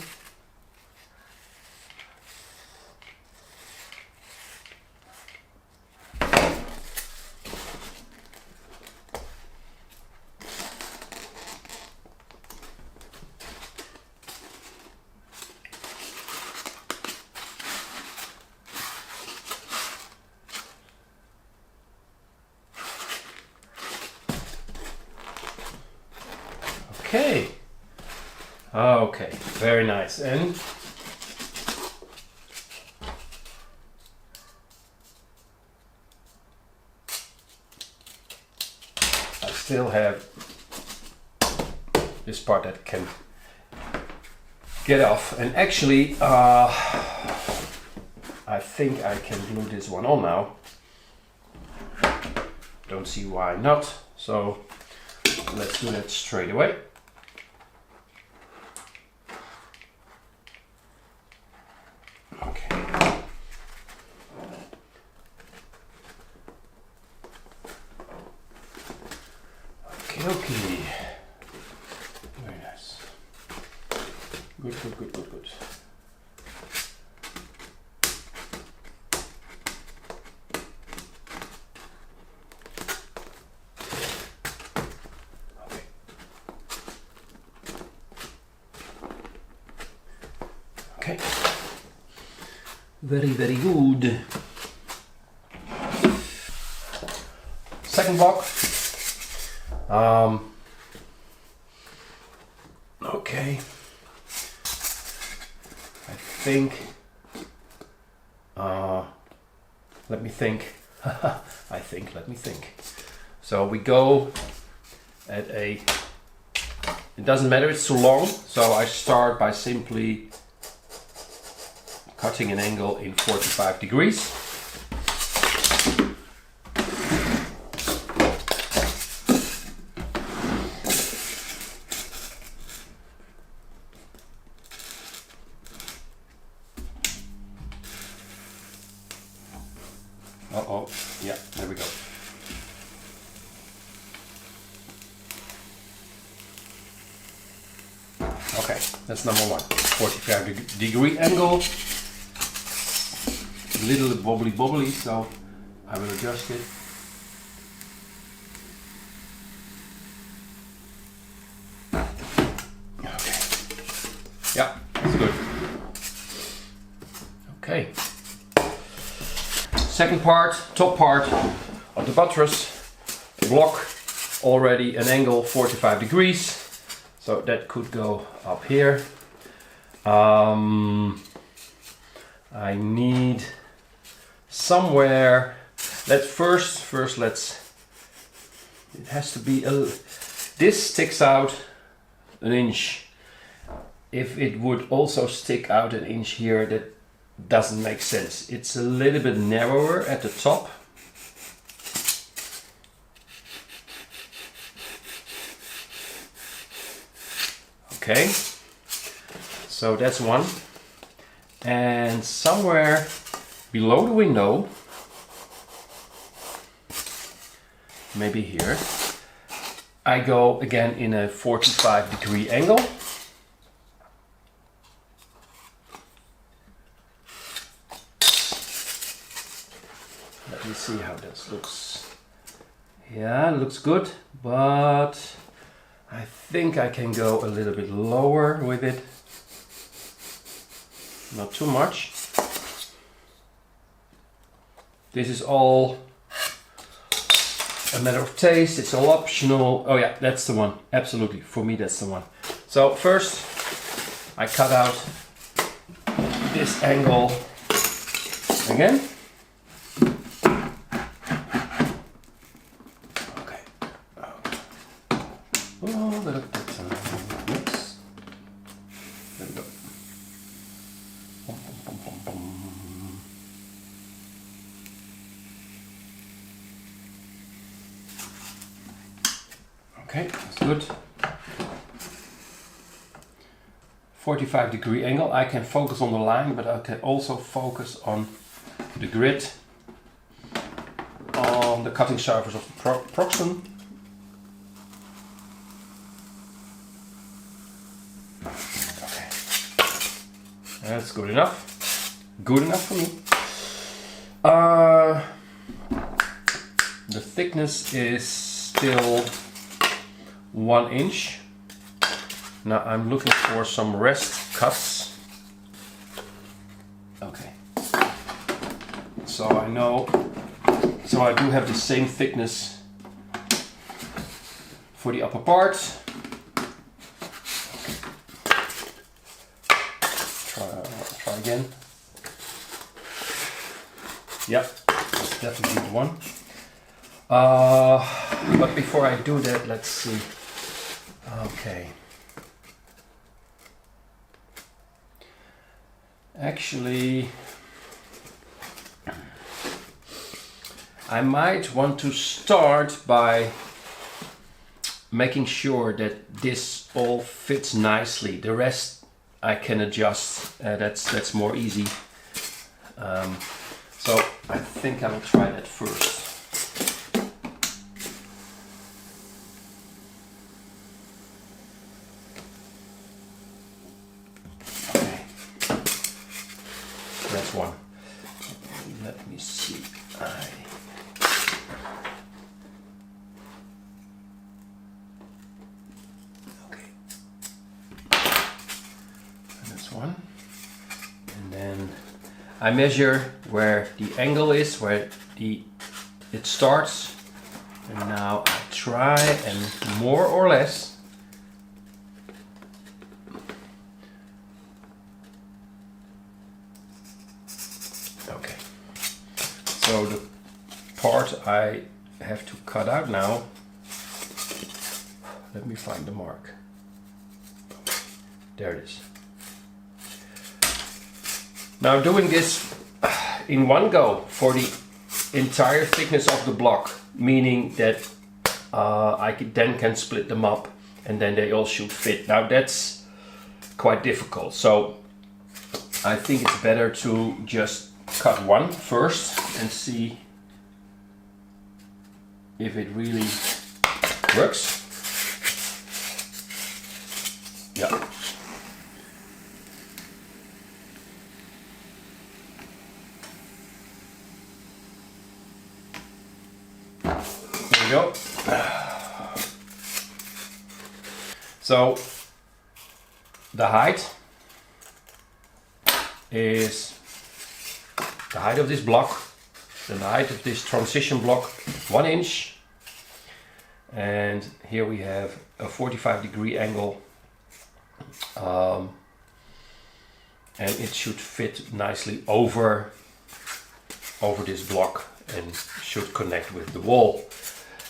Okay. Okay, very nice. And I still have this part that can get off. And actually, I think I can glue this one on now. Don't see why not. So let's do that straight away. Okay. Very nice. Good, good, good, good, good. Okay. Very, very good. Second block. Okay. I think. Let me think. Let me think. So we go at a. It doesn't matter, it's too long. So I start by simply cutting an angle in 45 degrees. Uh-oh, yeah, there we go. Okay, that's number one. 45 degree angle. A little wobbly, so I will adjust it. Okay. Yeah, that's good. Okay. Second part, top part of the buttress block, already an angle 45 degrees, so that could go up here. I need somewhere, let's first let's, it has to be this sticks out an inch. If it would also stick out an inch here, that doesn't make sense. It's a little bit narrower at the top. Okay, so that's one. And somewhere below the window, maybe here, I go again in a 45-degree angle. Let me see how this looks. Yeah, it looks good, but I think I can go a little bit lower with it. Not too much. This is all a matter of taste, it's all optional. Oh yeah, that's the one. Absolutely, for me that's the one. So first I cut out this angle again. Okay. Oh, look at that. Oops. There we go. Bum, bum, bum, bum, bum. Okay, that's good. 45-degree angle. I can focus on the line, but I can also focus on the grid, on the cutting surface of the proxen. Okay, that's good enough. Good enough for me. The thickness is still 1 inch. Now I'm looking for some rest cuts. Okay. So I know, so I do have the same thickness for the upper part. Try again. Yep, that's definitely the one. But before I do that, let's see. Okay. Actually, I might want to start by making sure that this all fits nicely. The rest I can adjust. That's more easy. So I think I will try that first. That's one. Let me see. Okay. And that's one. And then I measure where the angle is, where it starts. And now I try and more or less so the part I have to cut out now, let me find the mark. There it is. Now doing this in one go for the entire thickness of the block, meaning that I can split them up and then they all should fit. Now that's quite difficult, so I think it's better to just cut one first and see if it really works. Yeah. There we go. So the height is the height of this block, the height of this transition block, 1 inch, and here we have a 45-degree angle, and it should fit nicely over this block and should connect with the wall.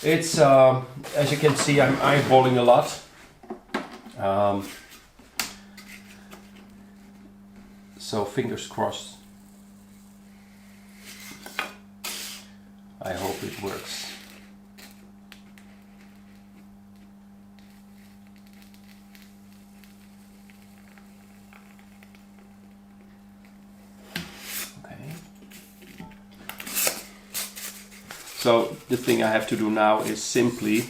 It's, as you can see, I'm eyeballing a lot. So fingers crossed. I hope it works. So the thing I have to do now is simply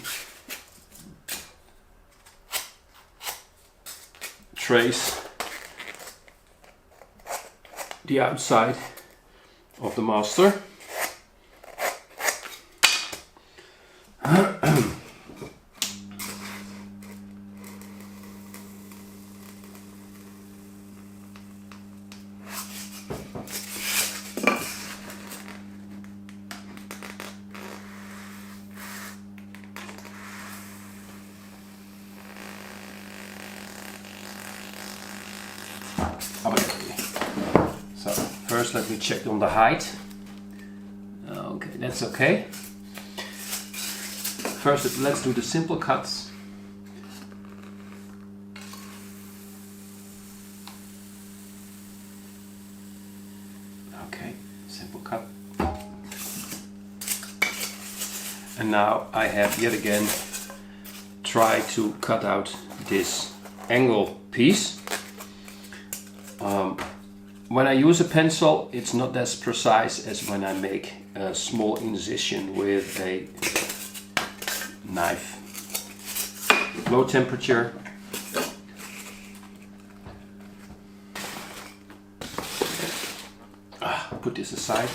trace the outside of the master. So first let me check on the height. Okay, that's okay. First let's do the simple cuts. Okay, simple cut. And now I have yet again tried to cut out this angle piece. When I use a pencil, it's not as precise as when I make a small incision with a knife. Low temperature. Put this aside.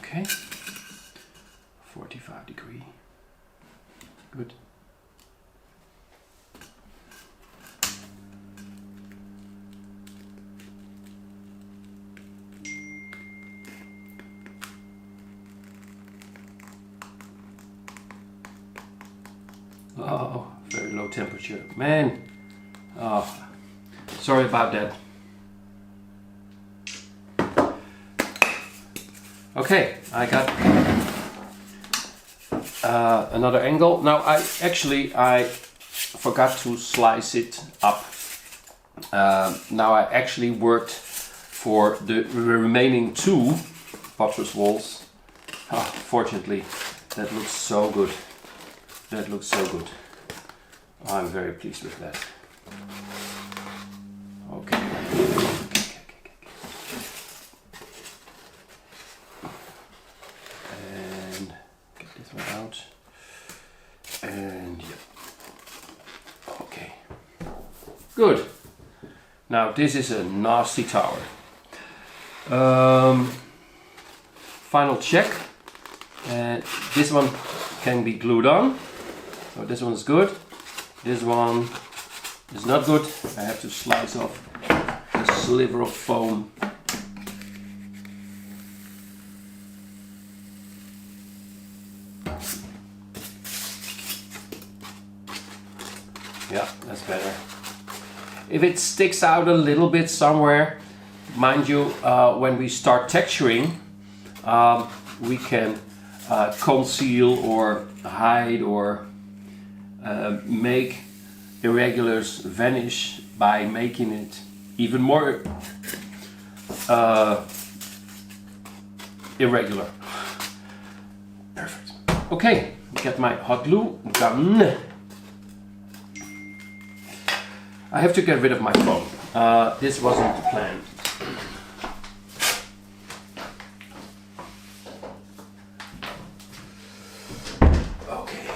Okay, 45 degree, good. Oh, very low temperature, man. Oh, sorry about that. Okay, I got another angle. Now I forgot to slice it up. Now I actually worked for the remaining two buttress walls. Fortunately, that looks so good. That looks so good. I'm very pleased with that. Okay. Out and yeah, okay, good. Now this is a nasty tower. Final check, and this one can be glued on, so this one is good. This one is not good. I have to slice off a sliver of foam. Yeah, that's better. If it sticks out a little bit somewhere, mind you, when we start texturing, we can conceal or hide or make irregulars vanish by making it even more irregular. Perfect. Okay, get my hot glue gun. I have to get rid of my phone. This wasn't the plan. Okay.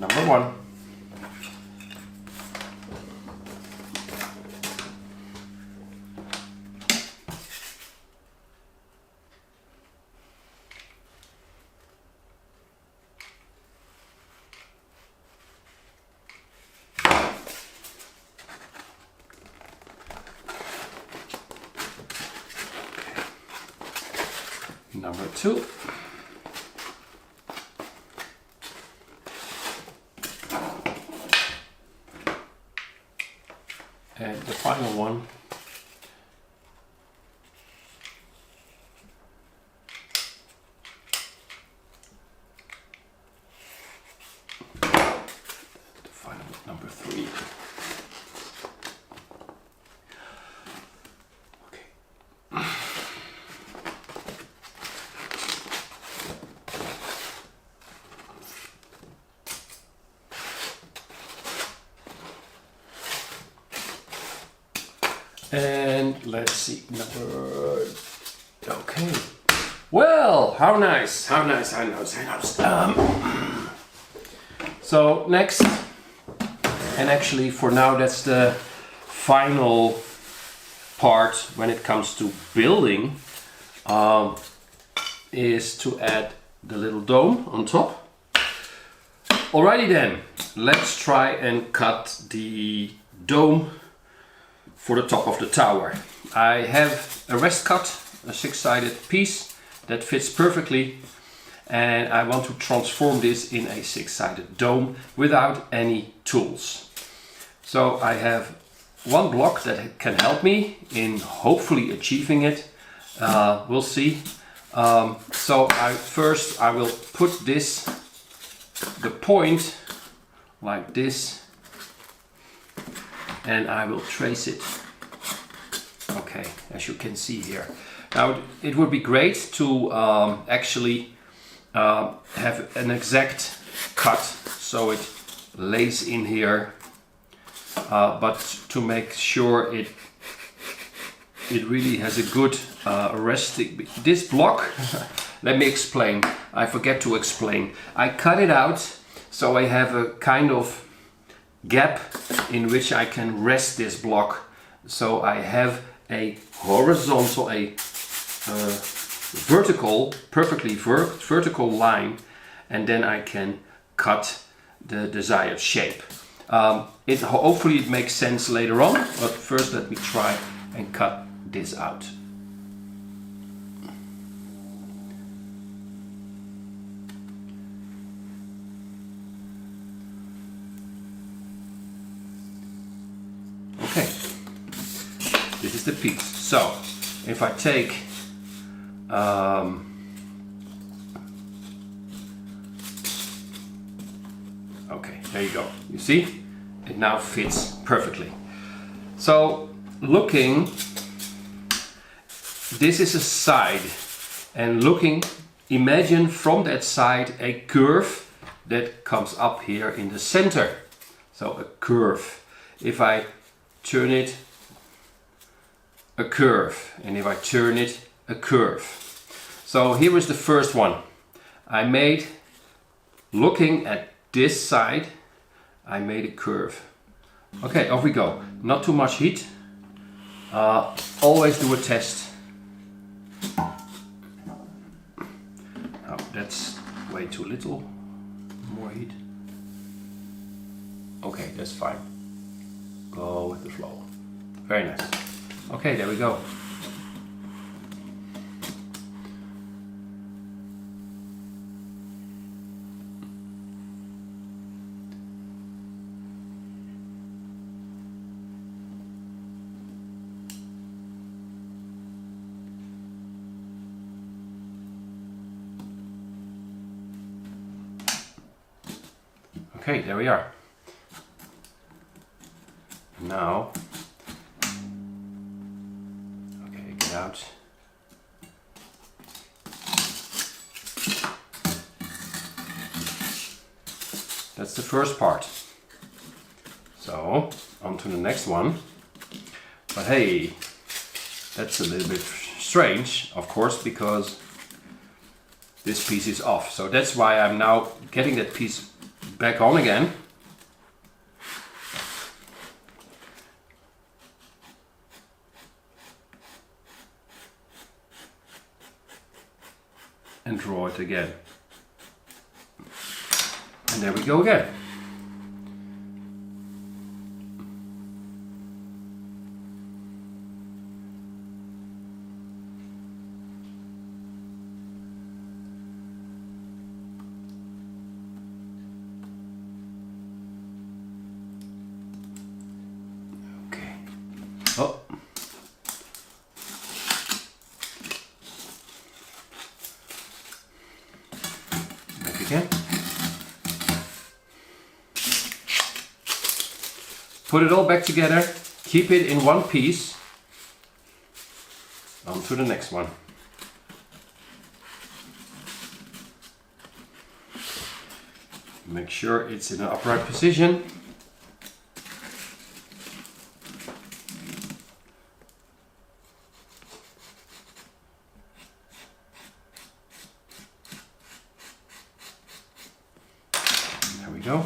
number 1. Number 2. And the final one. The final number 3. And let's see, number, okay. Well, how nice, how nice, how nice, how nice. So next, and actually for now that's the final part when it comes to building, is to add the little dome on top. Alrighty then, let's try and cut the dome for the top of the tower. I have a rest cut, a 6-sided piece that fits perfectly, and I want to transform this in a 6-sided dome without any tools. So I have one block that can help me in hopefully achieving it. We'll see. So first I will put the point like this, and I will trace it. Okay, as you can see here. Now it would be great to actually have an exact cut so it lays in here, but to make sure it really has a good resting. This block, let me explain. I forget to explain. I cut it out so I have a kind of gap in which I can rest this block. So I have a horizontal, vertical, perfectly vertical line, and then I can cut the desired shape. Hopefully it makes sense later on, but first let me try and cut this out. Okay, this is the piece. So if I take okay, there you go. You see, it now fits perfectly. So looking, this is a side, and looking, imagine from that side a curve that comes up here in the center. So a curve. If I turn it, a curve, and if I turn it, a curve. So here is the first one. I made, looking at this side, I made a curve. Okay, off we go. Not too much heat. Always do a test. Oh, that's way too little. More heat. Okay, that's fine. Go with the flow. Very nice. Okay, there we go. Okay, there we are. Now, okay, get out. That's the first part. So, on to the next one. But hey, that's a little bit strange, of course, because this piece is off. So that's why I'm now getting that piece back on again. And draw it again. And there we go again. Okay. Oh. Back again. Put it all back together, keep it in one piece. On to the next one. Make sure it's in an upright position. There we go.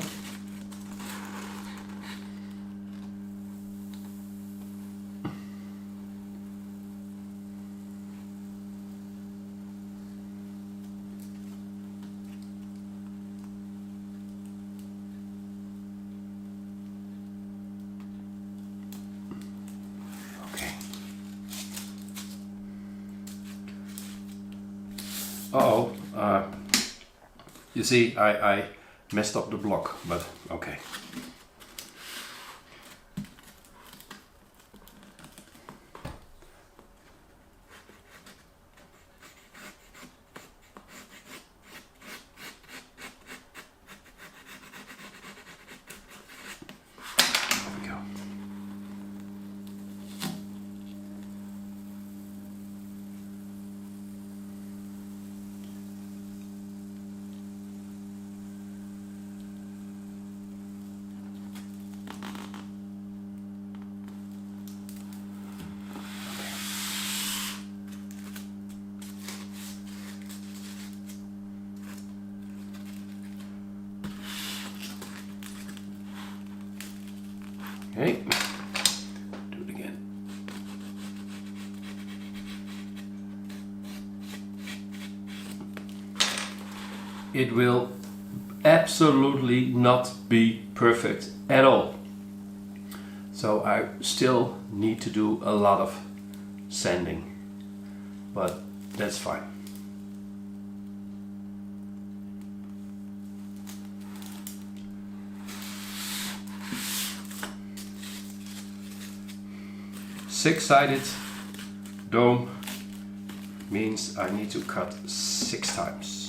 Uh-oh, you see, I messed up the block, but okay. There we go. Okay, do it again. It will absolutely not be perfect at all. So I still need to do a lot of sanding, but that's fine. Six-sided dome means I need to cut 6 times.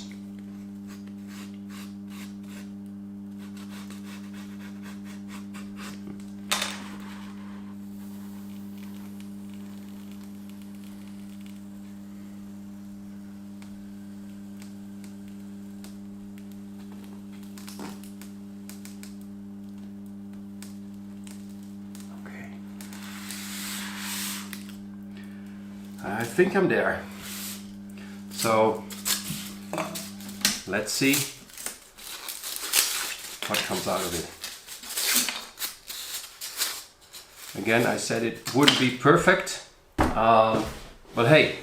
I think I'm there. So let's see what comes out of it. Again, I said it wouldn't be perfect, but hey,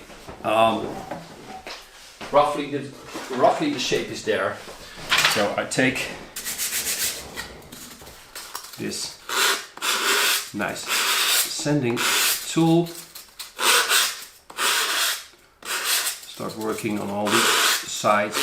roughly the shape is there. So I take this nice sanding tool. Start working on all the sides.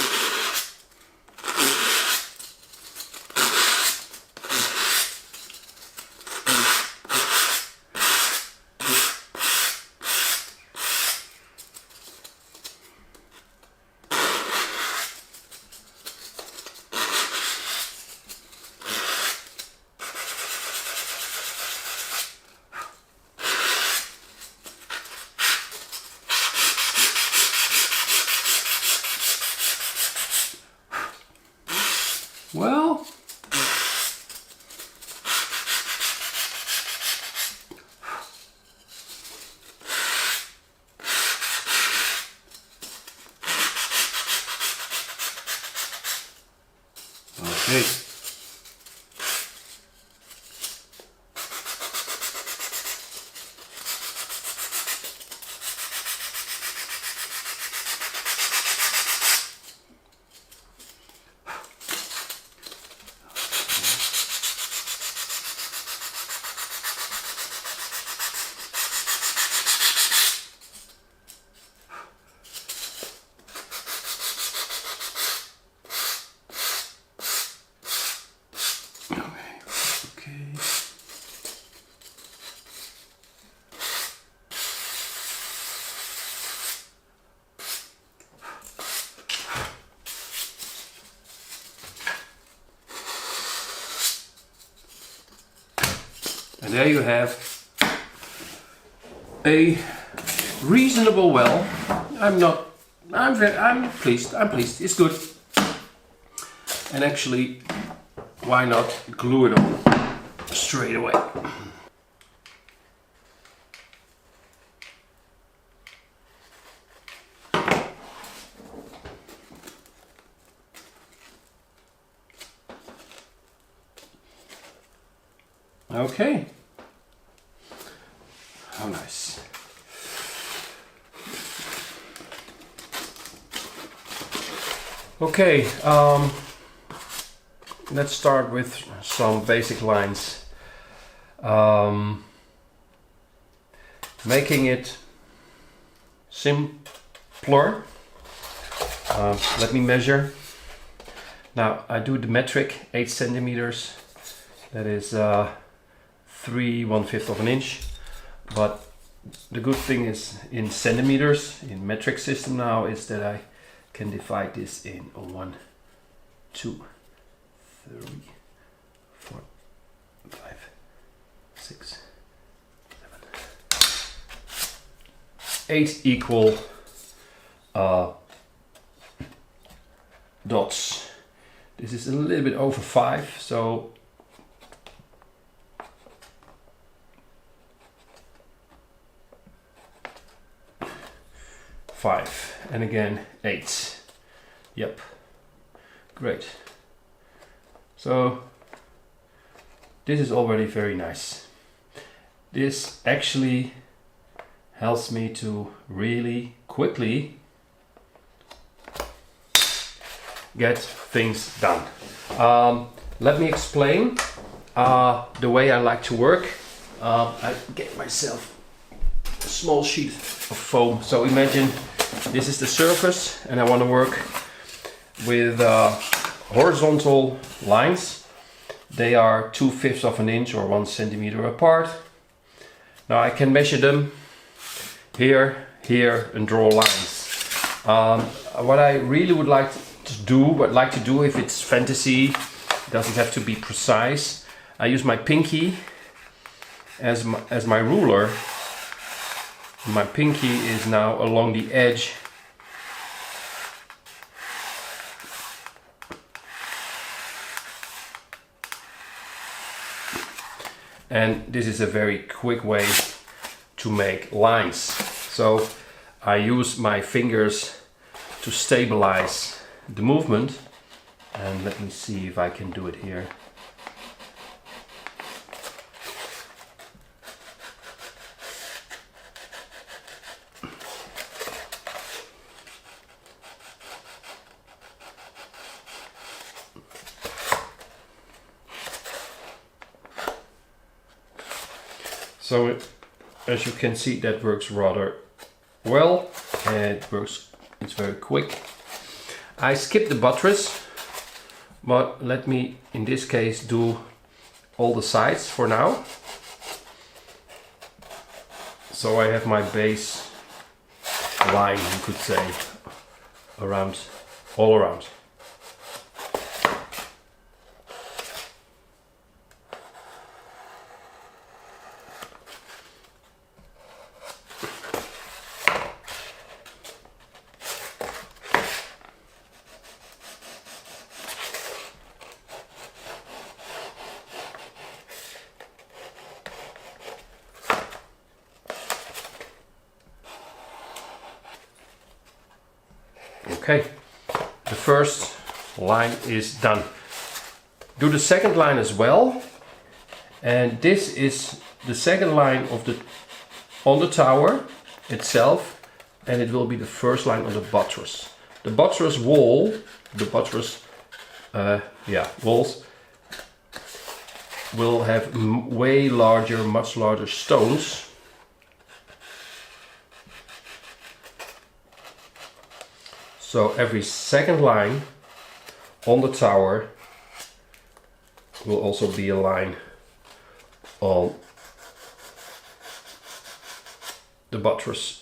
Okay. And there you have a reasonable well. I'm pleased. It's good. And actually, why not glue it on straight away? Okay. How nice. Okay, let's start with some basic lines. Making it simpler. Let me measure. Now I do the metric, 8 centimeters. That is 3/1/5 of an inch. But the good thing is in centimeters, in metric system now, is that I can divide this in 1, 2, 3, 4, 5, 6, 7, 8 equal dots. This is a little bit over 5, so and again 8. Yep, great. So this is already very nice. This actually helps me to really quickly get things done. Let me explain the way I like to work. I get myself a small sheet of foam. So imagine this is the surface and I want to work with horizontal lines. They are 2/5 of an inch or 1 centimeter apart. Now I can measure them here, here, and draw lines. What I really would like to do, if it's fantasy, it doesn't have to be precise. I use my pinky as my ruler. My pinky is now along the edge . And this is a very quick way to make lines. So I use my fingers to stabilize the movement. And let me see if I can do it here. So as you can see, that works rather well, and it's very quick. I skipped the buttress, but let me in this case do all the sides for now. So I have my base line, you could say, all around. Okay, the first line is done. Do the second line as well, and this is the second line on the tower itself, and it will be the first line on the buttress. The buttress wall, walls will have much larger stones. So every second line on the tower will also be a line on the buttress.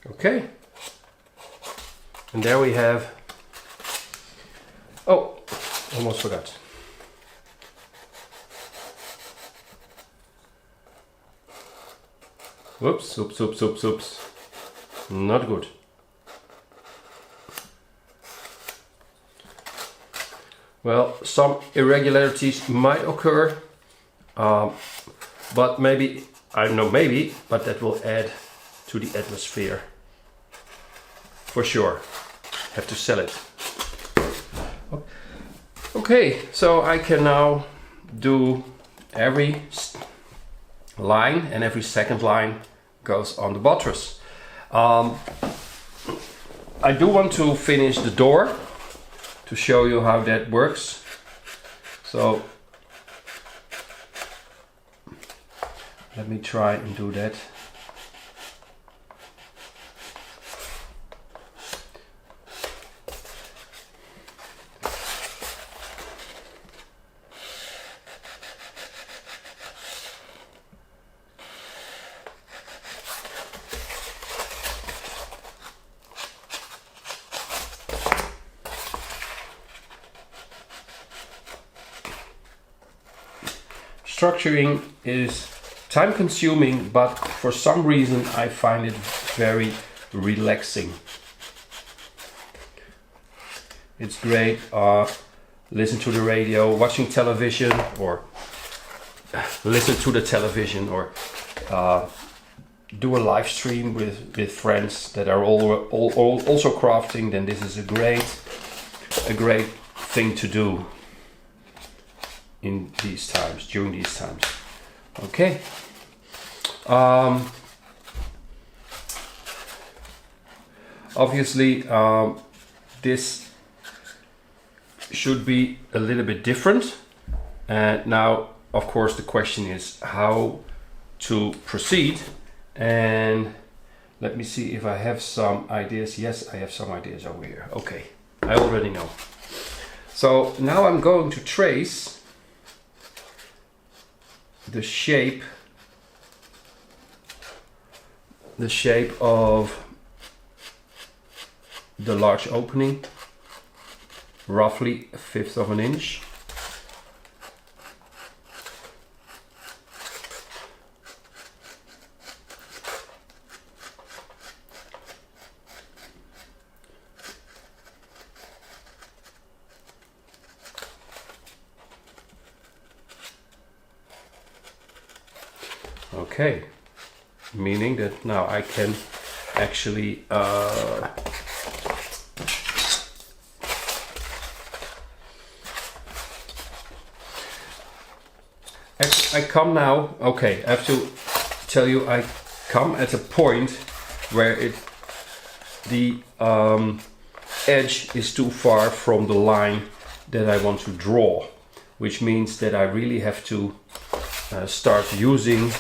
Okay, and there we have, oh, almost forgot. Whoops, oops, oops, oops, oops, not good. Well, some irregularities might occur, but maybe, I don't know, maybe, but that will add to the atmosphere. For sure, have to sell it. Okay, so I can now do every line, and every second line goes on the buttress. I do want to finish the door to show you how that works. So let me try and do that. Structuring is time consuming, but for some reason I find it very relaxing. It's great, listen to the radio, watching television, or listen to the television, or do a live stream with friends that are also crafting. Then this is a great thing to do in these times, during these times. Okay. Obviously, this should be a little bit different. And now, of course, the question is how to proceed. And let me see if I have some ideas. Yes, I have some ideas over here. Okay, I already know. So now I'm going to trace the shape of the large opening, roughly 1/5 of an inch. Okay, meaning that now I can actually I come now, okay, I have to tell you, I come at a point where the edge is too far from the line that I want to draw, which means that I really have to start using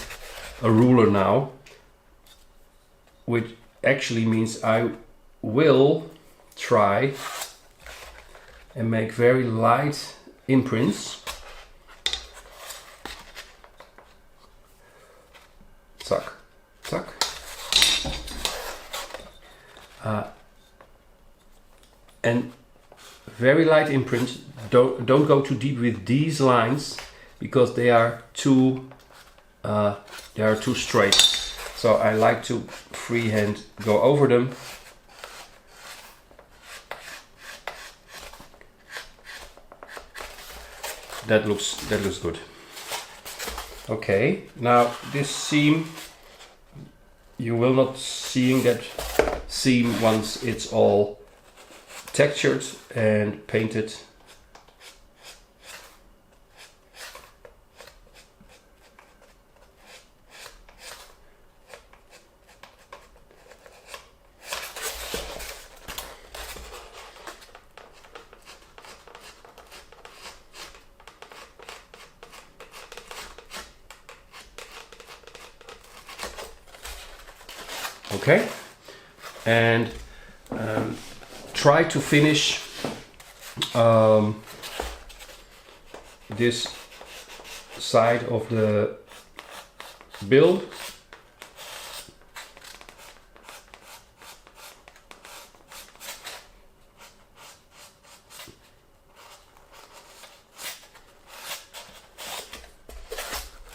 a ruler now, which actually means I will try and make very light imprints. Tuck, tuck. And very light imprints. Don't go too deep with these lines because they are too straight. So I like to freehand go over them. That looks good. Okay, now this seam, you will not seeing that seam once it's all textured and painted. Okay, and try to finish this side of the build.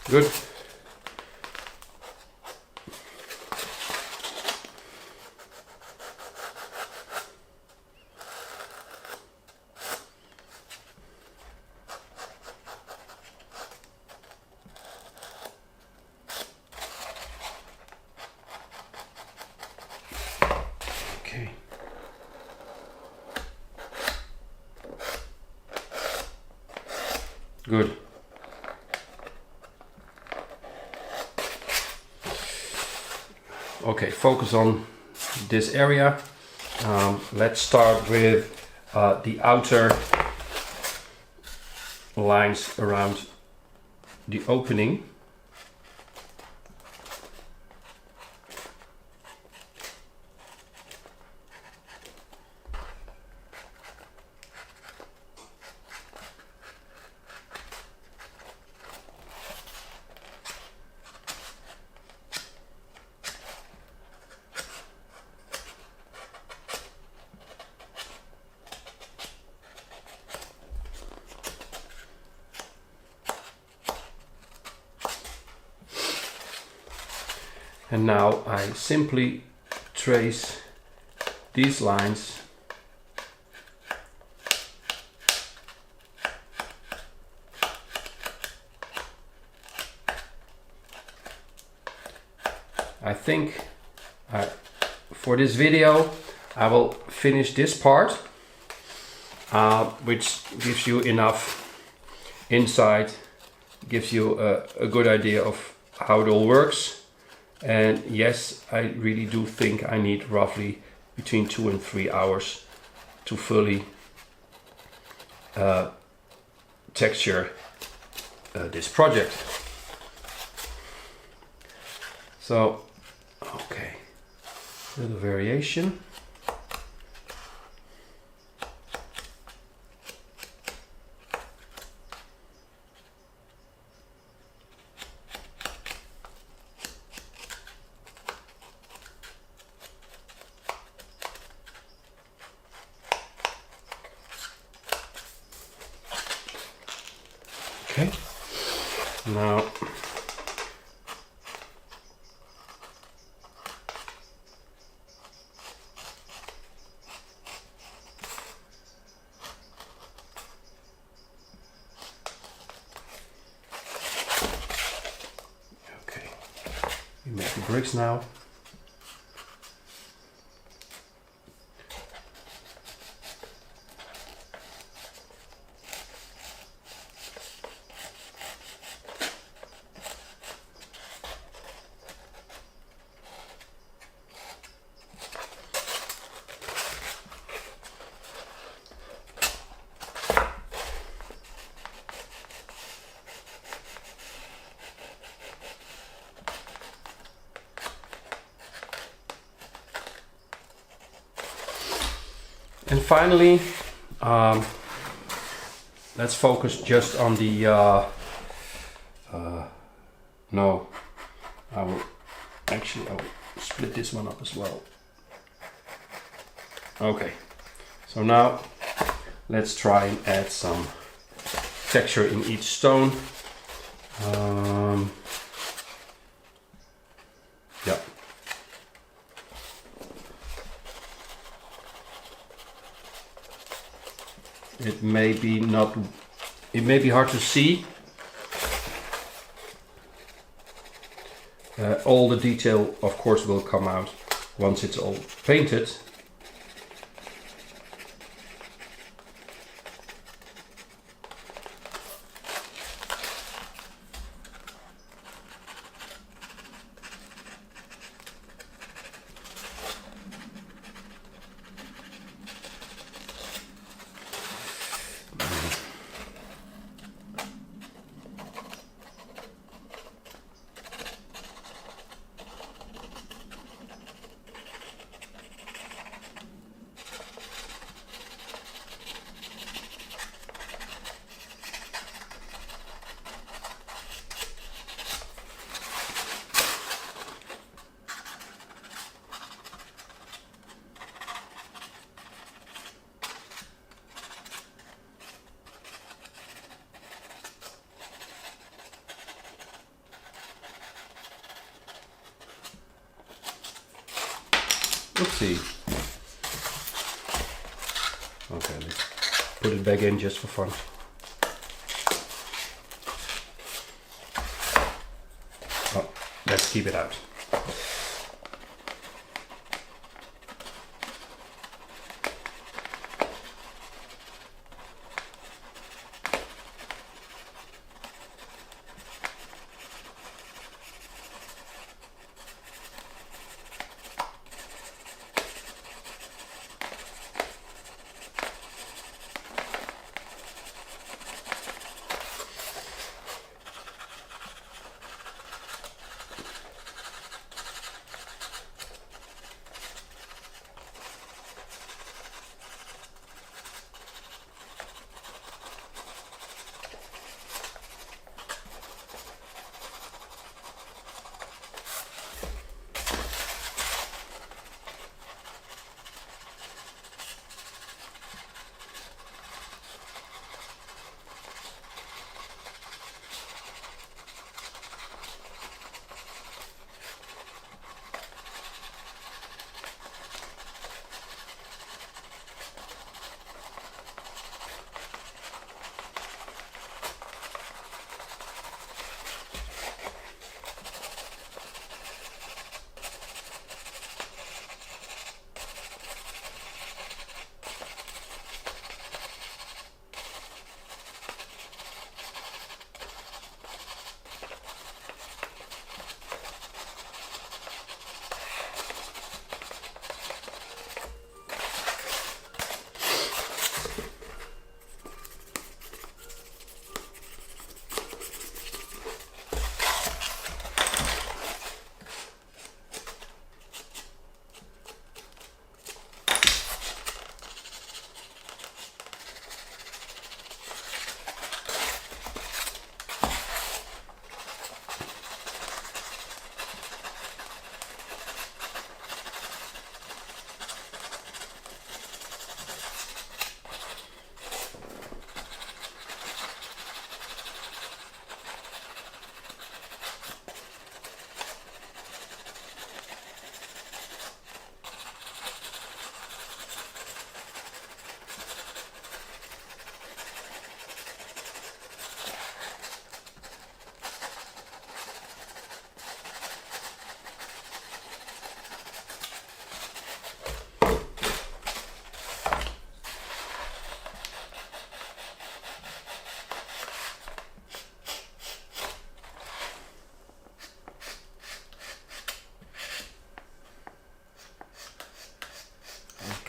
Good. Okay. Good. Okay, focus on this area. Let's start with the outer lines around the opening. And now I simply trace these lines I think for this video I will finish this part, which gives you enough insight, gives you a good idea of how it all works. And yes, I really do think I need roughly between 2 and 3 hours to fully texture this project. So, okay, little variation. Okay, now okay, we make the bricks now. And finally, let's focus just on the, no, I will split this one up as well. Okay, so now let's try and add some texture in each stone. Yeah. It may be hard to see. All the detail, of course, will come out once it's all painted. Oopsie. Okay, let's put it back in just for fun. Oh, let's keep it out.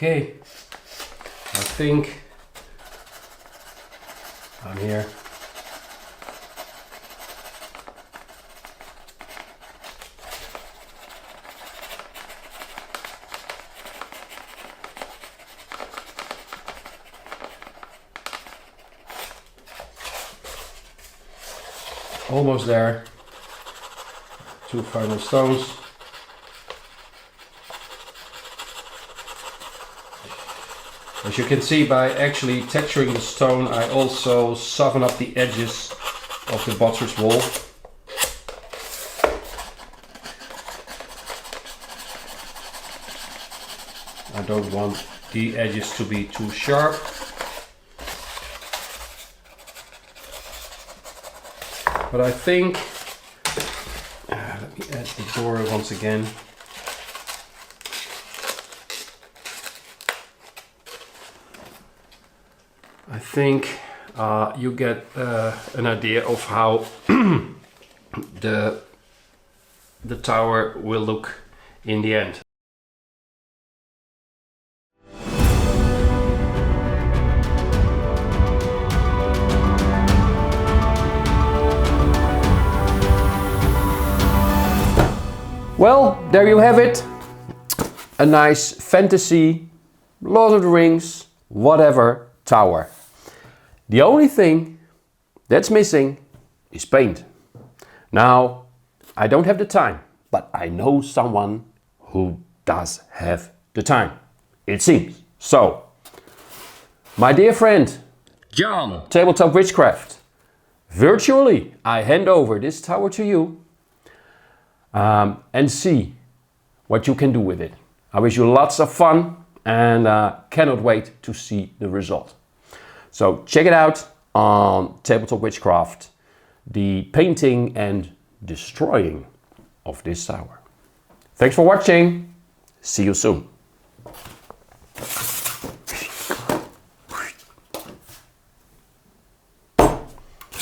Okay, I think I'm here. Almost there. 2 final stones. As you can see, by actually texturing the stone, I also soften up the edges of the buttress wall. I don't want the edges to be too sharp. But I think, let me add the door once again. I think you get an idea of how the tower will look in the end. Well, there you have it. A nice fantasy, Lord of the Rings, whatever tower. The only thing that's missing is paint. Now, I don't have the time, but I know someone who does have the time, it seems. So, my dear friend, John, Tabletop Witchcraft, virtually I hand over this tower to you. And see what you can do with it. I wish you lots of fun and cannot wait to see the result. So check it out on Tabletop Witchcraft, the painting and destroying of this tower. Thanks for watching. See you soon.